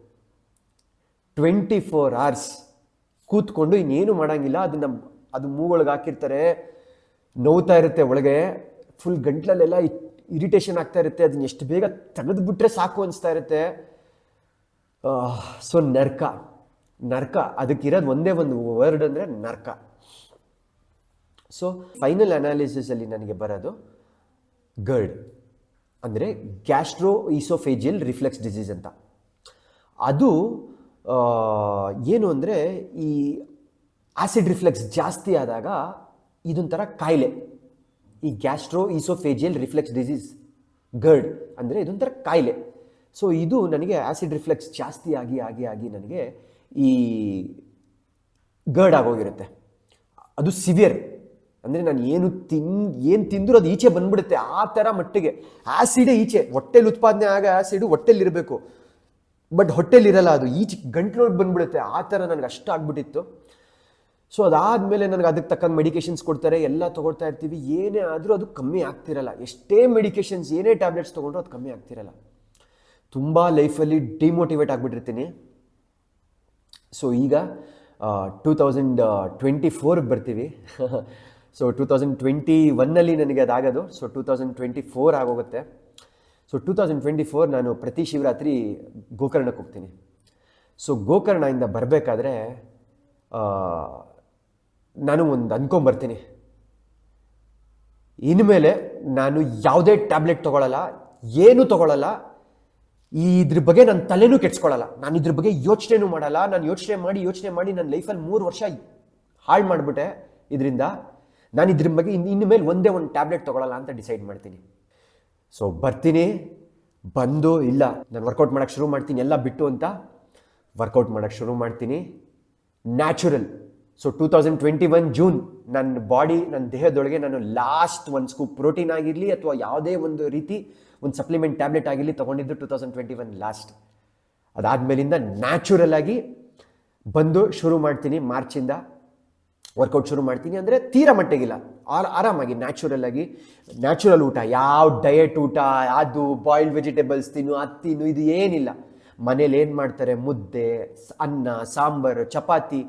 24 ಅವರ್ಸ್ ಕೂತ್ಕೊಂಡು ಇನ್ನೇನು ಮಾಡೋಂಗಿಲ್ಲ. ಅದು ಮೂಗೊಳಗೆ ಹಾಕಿರ್ತಾರೆ, ನೋವ್ತಾ ಇರುತ್ತೆ ಒಳಗೆ, ಫುಲ್ ಗಂಟ್ಲಲ್ಲೆಲ್ಲ ಇರಿಟೇಷನ್ ಆಗ್ತಾ ಇರುತ್ತೆ. ಅದನ್ನ ಎಷ್ಟು ಬೇಗ ತೆಗೆದುಬಿಟ್ರೆ ಸಾಕು ಅನಿಸ್ತಾ ಇರುತ್ತೆ. ಸೊ ನರ್ಕ ಅದಕ್ಕಿರೋದು ಒಂದೇ ಒಂದು ವರ್ಡ್ ಅಂದರೆ ನರ್ಕ. ಸೊ ಫೈನಲ್ ಅನಾಲಿಸಿಸಲ್ಲಿ ನನಗೆ ಬರೋದು ಗರ್ಡ್, ಅಂದರೆ ಗ್ಯಾಸ್ಟ್ರೋ ಈಸೋಫೇಜಿಯಲ್ ರಿಫ್ಲೆಕ್ಸ್ ಡಿಸೀಸ್ ಅಂತ. ಅದು ಏನು ಅಂದರೆ ಈ ಆ್ಯಸಿಡ್ ರಿಫ್ಲೆಕ್ಸ್ ಜಾಸ್ತಿ ಆದಾಗ ಇದೊಂಥರ ಕಾಯಿಲೆ, ಈ ಗ್ಯಾಸ್ಟ್ರೋ ಈಸೋಫೇಜಿಯಲ್ ರಿಫ್ಲೆಕ್ಸ್ ಡಿಸೀಸ್ ಗರ್ಡ್ ಅಂದರೆ ಇದೊಂಥರ ಕಾಯಿಲೆ. ಸೊ ಇದು ನನಗೆ ಆ್ಯಸಿಡ್ ರಿಫ್ಲೆಕ್ಸ್ ಜಾಸ್ತಿ ಆಗಿ ಆಗಿ ಆಗಿ ನನಗೆ ಈ ಗರ್ಡ್ ಆಗೋಗಿರುತ್ತೆ. ಅದು ಸಿವಿಯರ್, ಅಂದರೆ ನಾನು ಏನು ತಿಂದರೂ ಅದು ಈಚೆ ಬಂದ್ಬಿಡುತ್ತೆ ಆ ಥರ ಮಟ್ಟಿಗೆ. ಆ್ಯಸಿಡೇ ಈಚೆ, ಹೊಟ್ಟೆಲಿ ಉತ್ಪಾದನೆ ಆಗ ಆ್ಯಸಿಡು ಹೊಟ್ಟೆಲಿರಬೇಕು, ಬಟ್ ಹೊಟ್ಟೆಲಿರಲ್ಲ, ಅದು ಈಚೆ ಗಂಟ್ಲೊಳಗೆ ಬಂದ್ಬಿಡುತ್ತೆ. ಆ ಥರ ನನಗೆ ಅಷ್ಟು ಆಗ್ಬಿಟ್ಟಿತ್ತು. ಸೊ ಅದಾದಮೇಲೆ ನನಗೆ ಅದಕ್ಕೆ ತಕ್ಕಂಗೆ ಮೆಡಿಕೇಶನ್ಸ್ ಕೊಡ್ತಾರೆ, ಎಲ್ಲ ತೊಗೊಳ್ತಾ ಇರ್ತೀವಿ. ಏನೇ ಆದರೂ ಅದು ಕಮ್ಮಿ ಆಗ್ತಿರಲ್ಲ. ಎಷ್ಟೇ ಮೆಡಿಕೇಶನ್ಸ್, ಏನೇ ಟ್ಯಾಬ್ಲೆಟ್ಸ್ ತೊಗೊಂಡ್ರು ಅದು ಕಮ್ಮಿ ಆಗ್ತಿರಲ್ಲ. ತುಂಬ ಲೈಫಲ್ಲಿ ಡಿಮೋಟಿವೇಟ್ ಆಗಿಬಿಟ್ಟಿರ್ತೀನಿ. ಸೊ ಈಗ 2024ಗೆ ಬರ್ತೀವಿ. ಸೊ 2021ನಲ್ಲಿ ನನಗೆ ಅದಾಗೋದು. ಸೊ 2024 ಆಗೋಗುತ್ತೆ. ಸೊ 2024 ನಾನು ಪ್ರತಿ ಶಿವರಾತ್ರಿ ಗೋಕರ್ಣಕ್ಕೆ ಹೋಗ್ತೀನಿ. ಸೊ ಗೋಕರ್ಣದಿಂದ ಬರಬೇಕಾದ್ರೆ ನಾನು ಒಂದು ಅಂದ್ಕೊಂಬರ್ತೀನಿ, ಇನ್ಮೇಲೆ ನಾನು ಯಾವುದೇ ಟ್ಯಾಬ್ಲೆಟ್ ತೊಗೊಳ್ಳಲ್ಲ, ಏನೂ ತೊಗೊಳ್ಳಲ್ಲ, ಇದ್ರ ಬಗ್ಗೆ ನನ್ನ ತಲೆನೂ ಕೆಡ್ಸ್ಕೊಳ್ಳಲ್ಲ, ನಾನು ಇದ್ರ ಬಗ್ಗೆ ಯೋಚನೆನೂ ಮಾಡಲ್ಲ. ನಾನು ಯೋಚನೆ ಮಾಡಿ ನನ್ನ ಲೈಫಲ್ಲಿ 3 ವರ್ಷ ಹಾಳು ಮಾಡಿಬಿಟ್ಟೆ ಇದರಿಂದ. ನಾನು ಇದ್ರ ಬಗ್ಗೆ ಇನ್ಮೇಲೆ ಒಂದೇ ಒಂದು ಟ್ಯಾಬ್ಲೆಟ್ ತೊಗೊಳ್ಳಲ್ಲ ಅಂತ ಡಿಸೈಡ್ ಮಾಡ್ತೀನಿ. ಸೊ ಬರ್ತೀನಿ, ಬಂದು ಇಲ್ಲ ನಾನು ವರ್ಕೌಟ್ ಮಾಡೋಕ್ಕೆ ಶುರು ಮಾಡ್ತೀನಿ, ಎಲ್ಲ ಬಿಟ್ಟು ಅಂತ ವರ್ಕೌಟ್ ಮಾಡೋಕ್ಕೆ ಶುರು ಮಾಡ್ತೀನಿ. ನ್ಯಾಚುರಲ್. ಸೊ 2021 ಜೂನ್ ನನ್ನ ಬಾಡಿ, ನನ್ನ ದೇಹದೊಳಗೆ ನಾನು ಲಾಸ್ಟ್ ಒಂದು ಸ್ಕೂಪ್ ಪ್ರೋಟೀನ್ ಆಗಿರಲಿ ಅಥವಾ ಯಾವುದೇ ಒಂದು ರೀತಿ ಒಂದು ಸಪ್ಲಿಮೆಂಟ್ ಟ್ಯಾಬ್ಲೆಟ್ ಆಗಿರಲಿ ತೊಗೊಂಡಿದ್ದು 2021 ಲಾಸ್ಟ್. ಅದಾದಮೇಲಿಂದ ನ್ಯಾಚುರಲ್ ಆಗಿ ಬಂದು ಶುರು ಮಾಡ್ತೀನಿ. ಮಾರ್ಚಿಂದ ವರ್ಕೌಟ್ ಶುರು ಮಾಡ್ತೀನಿ. ಅಂದರೆ ತೀರಾ ಮಟ್ಟಿಗಿಲ್ಲ, ಆರಾಮಾಗಿ ನ್ಯಾಚುರಲ್ ಆಗಿ, ನ್ಯಾಚುರಲ್ ಊಟ, ಯಾವ ಡಯಟ್ ಊಟ, ಅದು ಬಾಯ್ಲ್ಡ್ ವೆಜಿಟೇಬಲ್ಸ್ ತಿನ್ನು, ಅದು ತಿನ್ನು, ಇದು ಏನಿಲ್ಲ. ಮನೇಲಿ ಏನು ಮಾಡ್ತಾರೆ, ಮುದ್ದೆ, ಅನ್ನ, ಸಾಂಬಾರು, ಚಪಾತಿ,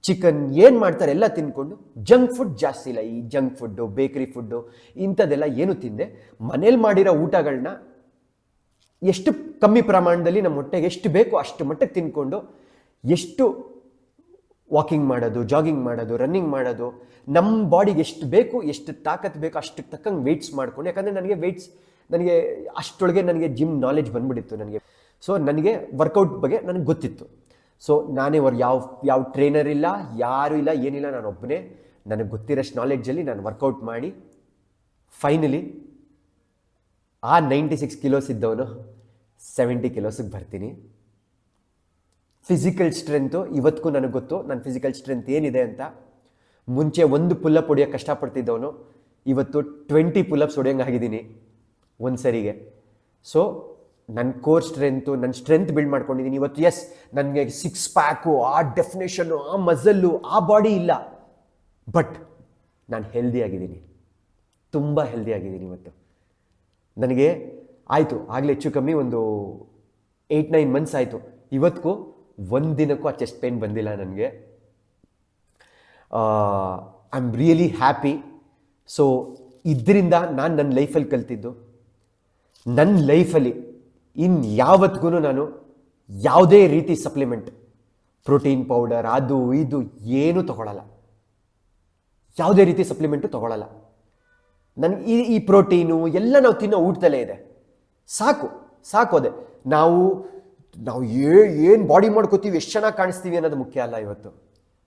ಚಿಕನ್ ಏನು ಮಾಡ್ತಾರೆ ಎಲ್ಲ ತಿನ್ಕೊಂಡು, ಜಂಕ್ ಫುಡ್ ಜಾಸ್ತಿ ಇಲ್ಲ. ಈ ಜಂಕ್ ಫುಡ್ಡು, ಬೇಕರಿ ಫುಡ್ಡು ಇಂಥದ್ದೆಲ್ಲ ಏನು ತಿಂದೆ, ಮನೇಲಿ ಮಾಡಿರೋ ಊಟಗಳನ್ನ ಎಷ್ಟು ಕಮ್ಮಿ ಪ್ರಮಾಣದಲ್ಲಿ ನಮ್ಮ ಹೊಟ್ಟೆಗೆ ಎಷ್ಟು ಬೇಕೋ ಅಷ್ಟು ಮಟ್ಟಿಗೆ ತಿನ್ಕೊಂಡು, ಎಷ್ಟು ವಾಕಿಂಗ್ ಮಾಡೋದು, ಜಾಗಿಂಗ್ ಮಾಡೋದು, ರನ್ನಿಂಗ್ ಮಾಡೋದು, ನಮ್ಮ ಬಾಡಿಗೆ ಎಷ್ಟು ಬೇಕು, ಎಷ್ಟು ತಾಕತ್ತು ಬೇಕು ಅಷ್ಟಕ್ಕೆ ತಕ್ಕಂಗೆ ವೆಯ್ಟ್ಸ್ ಮಾಡ್ಕೊಂಡು. ಯಾಕಂದರೆ ನನಗೆ ಅಷ್ಟೊಳಗೆ ನನಗೆ ಜಿಮ್ ನಾಲೆಜ್ ಬಂದ್ಬಿಟ್ಟಿತ್ತು ನನಗೆ. ಸೊ ನನಗೆ ವರ್ಕೌಟ್ ಬಗ್ಗೆ ನನಗೆ ಗೊತ್ತಿತ್ತು. ಸೊ ನಾನೇ ಯಾವ ಟ್ರೈನರ್ ಇಲ್ಲ, ಯಾರೂ ಇಲ್ಲ, ಏನಿಲ್ಲ, ನಾನು ಒಬ್ಬನೇ ನನಗೆ ಗೊತ್ತಿರೋಷ್ಟು ನಾಲೆಡ್ಜಲ್ಲಿ ನಾನು ವರ್ಕೌಟ್ ಮಾಡಿ ಫೈನಲಿ ಆ 96 ಕಿಲೋಸ್ ಇದ್ದವನು 70 ಕಿಲೋಸಿಗೆ ಬರ್ತೀನಿ. ಫಿಸಿಕಲ್ ಸ್ಟ್ರೆಂತು ಇವತ್ತಿಗೂ ನನಗೆ ಗೊತ್ತು, ನನ್ನ ಫಿಸಿಕಲ್ ಸ್ಟ್ರೆಂತ್ ಏನಿದೆ ಅಂತ. ಮುಂಚೆ ಒಂದು ಪುಲ್ಲಪ್ ಹೊಡಿಯೋಕ್ಕೆ ಕಷ್ಟಪಡ್ತಿದ್ದವನು ಇವತ್ತು 20 ಪುಲ್ಲಪ್ಸ್ ಹೊಡಿಯೋಂಗಾಗಿದ್ದೀನಿ ಒಂದು ಸರಿಗೆ. ಸೊ ನನ್ನ ಕೋರ್ ಸ್ಟ್ರೆಂತು, ನನ್ನ ಸ್ಟ್ರೆಂತ್ ಬಿಲ್ಡ್ ಮಾಡ್ಕೊಂಡಿದ್ದೀನಿ ಇವತ್ತು. ಎಸ್, ನನಗೆ 6 ಪ್ಯಾಕು, ಆ ಡೆಫಿನೇಷನ್ನು, ಆ ಮಸಲ್ಲು, ಆ ಬಾಡಿ ಇಲ್ಲ, ಬಟ್ ನಾನು ಹೆಲ್ದಿ ಆಗಿದ್ದೀನಿ, ತುಂಬ ಹೆಲ್ದಿ ಆಗಿದ್ದೀನಿ ಇವತ್ತು. ನನಗೆ ಆಯಿತು ಆಗಲೇ ಹೆಚ್ಚು ಕಮ್ಮಿ ಒಂದು 8-9 ಮಂತ್ಸ್ ಆಯಿತು. ಇವತ್ತಿಗೂ ಒಂದು ದಿನಕ್ಕೂ ಆ ಚೆಸ್ಟ್ ಪೇನ್ ಬಂದಿಲ್ಲ ನನಗೆ. I am really happy. So ಇದರಿಂದ ನಾನು ನನ್ನ ಲೈಫಲ್ಲಿ ಕಲ್ತಿದ್ದು, ನನ್ನ ಲೈಫಲ್ಲಿ ಯಾವತ್ತಿಗೂ ನಾನು ಯಾವುದೇ ರೀತಿ ಸಪ್ಲಿಮೆಂಟ್, ಪ್ರೋಟೀನ್ ಪೌಡರ್, ಅದು ಇದು ಏನೂ ತೊಗೊಳ್ಳಲ್ಲ. ಯಾವುದೇ ರೀತಿ ಸಪ್ಲಿಮೆಂಟು ತೊಗೊಳ್ಳಲ್ಲ. ನನಗೆ ಈ ಪ್ರೋಟೀನು ಎಲ್ಲ ನಾವು ತಿನ್ನೋ ಊಟದಲ್ಲೇ ಇದೆ, ಸಾಕು ಅದೇ. ನಾವು ಏನು ಬಾಡಿ ಮಾಡ್ಕೋತೀವಿ, ಎಷ್ಟು ಚೆನ್ನಾಗಿ ಕಾಣಿಸ್ತೀವಿ ಅನ್ನೋದು ಮುಖ್ಯ ಅಲ್ಲ.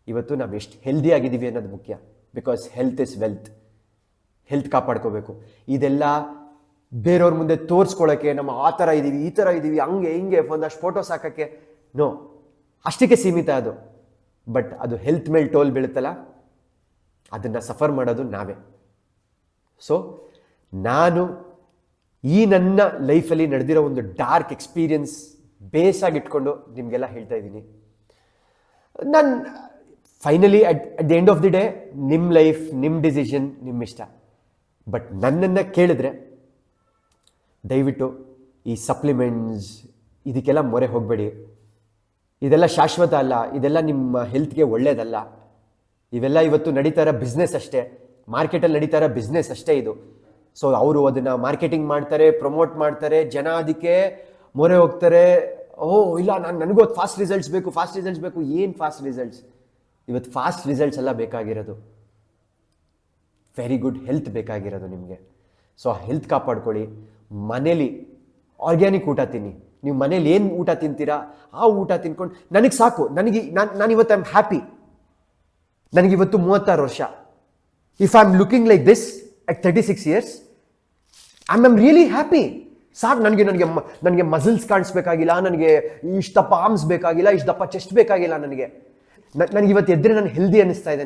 ಇವತ್ತು ನಾವು ಎಷ್ಟು ಹೆಲ್ದಿ ಆಗಿದ್ದೀವಿ ಅನ್ನೋದು ಮುಖ್ಯ. Because health is wealth. Health ಕಾಪಾಡ್ಕೋಬೇಕು. ಇದೆಲ್ಲ ಬೇರೆಯವ್ರ ಮುಂದೆ ತೋರಿಸ್ಕೊಳ್ಳೋಕ್ಕೆ, ನಮ್ಮ ಆ ಥರ ಇದ್ದೀವಿ, ಈ ಥರ ಇದ್ದೀವಿ, ಹಂಗೆ ಹಿಂಗೆ ಒಂದಷ್ಟು ಫೋಟೋಸ್ ಹಾಕೋಕ್ಕೆ, ನೋ, ಅಷ್ಟಕ್ಕೆ ಸೀಮಿತ ಅದು. ಬಟ್ ಅದು ಹೆಲ್ತ್ ಮೇಲೆ ಟೋಲ್ ಬೀಳುತ್ತಲ್ಲ, ಅದನ್ನು ಸಫರ್ ಮಾಡೋದು ನಾವೇ. ಸೊ ನಾನು ಈ ನನ್ನ ಲೈಫಲ್ಲಿ ನಡೆದಿರೋ ಒಂದು ಡಾರ್ಕ್ ಎಕ್ಸ್ಪೀರಿಯನ್ಸ್ ಬೇಸಾಗಿಟ್ಕೊಂಡು ನಿಮಗೆಲ್ಲ ಹೇಳ್ತಾ ಇದ್ದೀನಿ. ನಾನು finally at the end of the day ನಿಮ್ಮ ಲೈಫ್, ನಿಮ್ಮ ಡಿಸಿಷನ್, ನಿಮ್ಮ ಇಷ್ಟ. ಬಟ್ ನನ್ನನ್ನು ಕೇಳಿದ್ರೆ ದಯವಿಟ್ಟು ಈ ಸಪ್ಲಿಮೆಂಟ್ಸ್ ಇದಕ್ಕೆಲ್ಲ ಮೊರೆ ಹೋಗಬೇಡಿ. ಇದೆಲ್ಲ ಶಾಶ್ವತ ಅಲ್ಲ, ಇದೆಲ್ಲ ನಿಮ್ಮ ಹೆಲ್ತ್ಗೆ ಒಳ್ಳೆಯದಲ್ಲ. ಇವೆಲ್ಲ ಇವತ್ತು ನಡೀತಾ ಇರೋ ಬಿಸ್ನೆಸ್ ಅಷ್ಟೇ, ಮಾರ್ಕೆಟಲ್ಲಿ ನಡೀತಾ ಇರೋ ಬಿಸ್ನೆಸ್ ಅಷ್ಟೇ ಇದು. ಸೊ ಅವರು ಅದನ್ನು ಮಾರ್ಕೆಟಿಂಗ್ ಮಾಡ್ತಾರೆ, ಪ್ರಮೋಟ್ ಮಾಡ್ತಾರೆ, ಜನ ಅದಕ್ಕೆ ಮೊರೆ ಹೋಗ್ತಾರೆ. ಇಲ್ಲ, ನನಗೂ ಫಾಸ್ಟ್ ರಿಸಲ್ಟ್ಸ್ ಬೇಕು. ಏನು ಫಾಸ್ಟ್ ರಿಸಲ್ಟ್ಸ್? ಇವತ್ತು ಫಾಸ್ಟ್ ರಿಸಲ್ಟ್ಸ್ ಎಲ್ಲ ಬೇಕಾಗಿರೋದು, ವೆರಿ ಗುಡ್ ಹೆಲ್ತ್ ಬೇಕಾಗಿರೋದು ನಿಮಗೆ. ಸೊ ಆ ಹೆಲ್ತ್ ಕಾಪಾಡ್ಕೊಳ್ಳಿ. ಮನೇಲಿ ಆರ್ಗ್ಯಾನಿಕ್ ಊಟ ತಿನ್ನಿ. ನೀವು ಮನೇಲಿ ಏನು ಊಟ ತಿಂತೀರಾ ಆ ಊಟ ತಿನ್ಕೊಂಡು ನನಗೆ ಸಾಕು. ನಾನಿವತ್ತು ಐ ಆಮ್ ಹ್ಯಾಪಿ. ನನಗಿವತ್ತು 36 ವರ್ಷ. If I am looking like this at 36 years, I am really happy. ಸಾಕು ನನಗೆ ನನಗೆ ನನಗೆ ಮಸಲ್ಸ್ ಕಾಣಿಸ್ಬೇಕಾಗಿಲ್ಲ, ನನಗೆ ಇಷ್ಟು ದಪ್ಪ ಆರ್ಮ್ಸ್ ಬೇಕಾಗಿಲ್ಲ, ಇಷ್ಟು ದಪ್ಪ ಚೆಸ್ಟ್ ಬೇಕಾಗಿಲ್ಲ. ನನಗೆ ಇವತ್ತು ಎದ್ರೆ ನಾನು ಹೆಲ್ದಿ ಅನ್ನಿಸ್ತಾ ಇದೆ.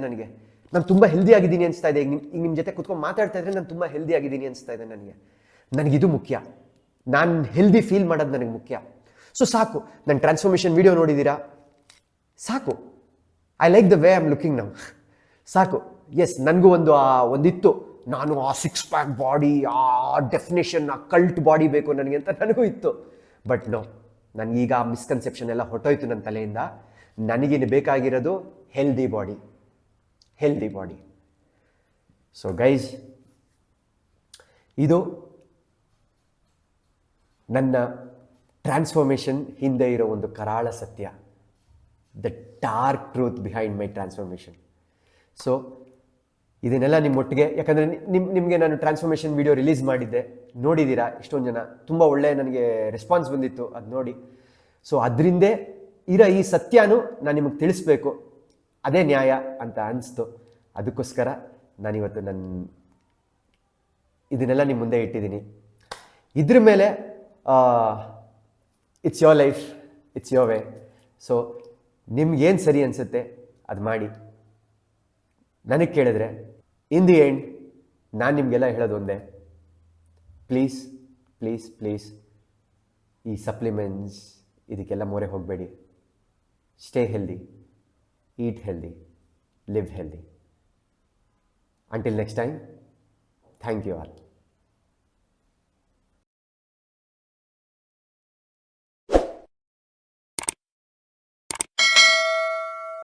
ನಾನು ತುಂಬ ಹೆಲ್ದಿ ಆಗಿದ್ದೀನಿ ಅನಿಸ್ತಾ ಇದೆ. ಈಗ ನಿಮ್ಮ ಜೊತೆ ಕುತ್ಕೊಂಡು ಮಾತಾಡ್ತಾ ಇದ್ರೆ ನಾನು ತುಂಬ ಹೆಲ್ದಿ ಆಗಿದ್ದೀನಿ ಅನಿಸ್ತಾ ಇದೆ. ನನಗಿದು ಮುಖ್ಯ. ನಾನು ಹೆಲ್ದಿ ಫೀಲ್ ಮಾಡೋದು ನನಗೆ ಮುಖ್ಯ. ಸೊ ಸಾಕು, ನನ್ನ ಟ್ರಾನ್ಸ್ಫಾರ್ಮೇಷನ್ ವಿಡಿಯೋ ನೋಡಿದ್ದೀರಾ, ಸಾಕು. I like the way I am looking now. ಸಾಕು. ಎಸ್, ನನಗೂ ಒಂದಿತ್ತು, ನಾನು ಆ 6 ಪ್ಯಾಕ್ ಬಾಡಿ, ಆ ಡೆಫಿನೇಷನ್, ಆ ಕಲ್ಟ್ ಬಾಡಿ ಬೇಕು ನನಗೆ ಅಂತ ನನಗೂ ಇತ್ತು. ಬಟ್ ನೋ, ನನಗೀಗ ಆ ಮಿಸ್ಕನ್ಸೆಪ್ಷನ್ ಎಲ್ಲ ಹೊಟ್ಟೋಯ್ತು ನನ್ನ ತಲೆಯಿಂದ. ನನಗೇನು ಬೇಕಾಗಿರೋದು ಹೆಲ್ದಿ ಬಾಡಿ. ಸೊ ಗೈಸ್, ಇದು ನನ್ನ ಟ್ರಾನ್ಸ್ಫಾರ್ಮೇಷನ್ ಹಿಂದೆ ಇರೋ ಒಂದು ಕರಾಳ ಸತ್ಯ, the dark truth behind my transformation. So ಇದನ್ನೆಲ್ಲ ನಿಮ್ಮೊಟ್ಟಿಗೆ, ಯಾಕಂದರೆ ನಿಮಗೆ ನಾನು ಟ್ರಾನ್ಸ್ಫಾರ್ಮೇಷನ್ ವಿಡಿಯೋ ರಿಲೀಸ್ ಮಾಡಿದ್ದೆ, ನೋಡಿದ್ದೀರಾ ಇಷ್ಟೊಂದು ಜನ, ತುಂಬ ಒಳ್ಳೆಯ ನನಗೆ ರೆಸ್ಪಾನ್ಸ್ ಬಂದಿತ್ತು ಅದು ನೋಡಿ. ಸೊ ಅದರಿಂದೇ ಇರೋ ಈ ಸತ್ಯನೂ ನಾನು ನಿಮಗೆ ತಿಳಿಸ್ಬೇಕು, ಅದೇ ನ್ಯಾಯ ಅಂತ ಅನಿಸ್ತು. ಅದಕ್ಕೋಸ್ಕರ ನಾನಿವತ್ತು ಇದನ್ನೆಲ್ಲ ನಿಮ್ಮ ಮುಂದೆ ಇಟ್ಟಿದ್ದೀನಿ. ಇದ್ರ ಮೇಲೆ it's your life, it's your way. So ನಿಮ್ಗೇನು ಸರಿ ಅನಿಸುತ್ತೆ ಅದು ಮಾಡಿ. ನನಗೆ ಕೇಳಿದ್ರೆ ಇನ್ ದಿ ಎಂಡ್ ನಾನು ನಿಮಗೆಲ್ಲ ಹೇಳೋದು ಒಂದೇ, ಪ್ಲೀಸ್ ಪ್ಲೀಸ್ ಪ್ಲೀಸ್ ಈ ಸಪ್ಲಿಮೆಂಟ್ಸ್ ಇದಕ್ಕೆಲ್ಲ ಮೊರೆ ಹೋಗಬೇಡಿ. Stay healthy, eat healthy, live healthy. Until next time, thank you all.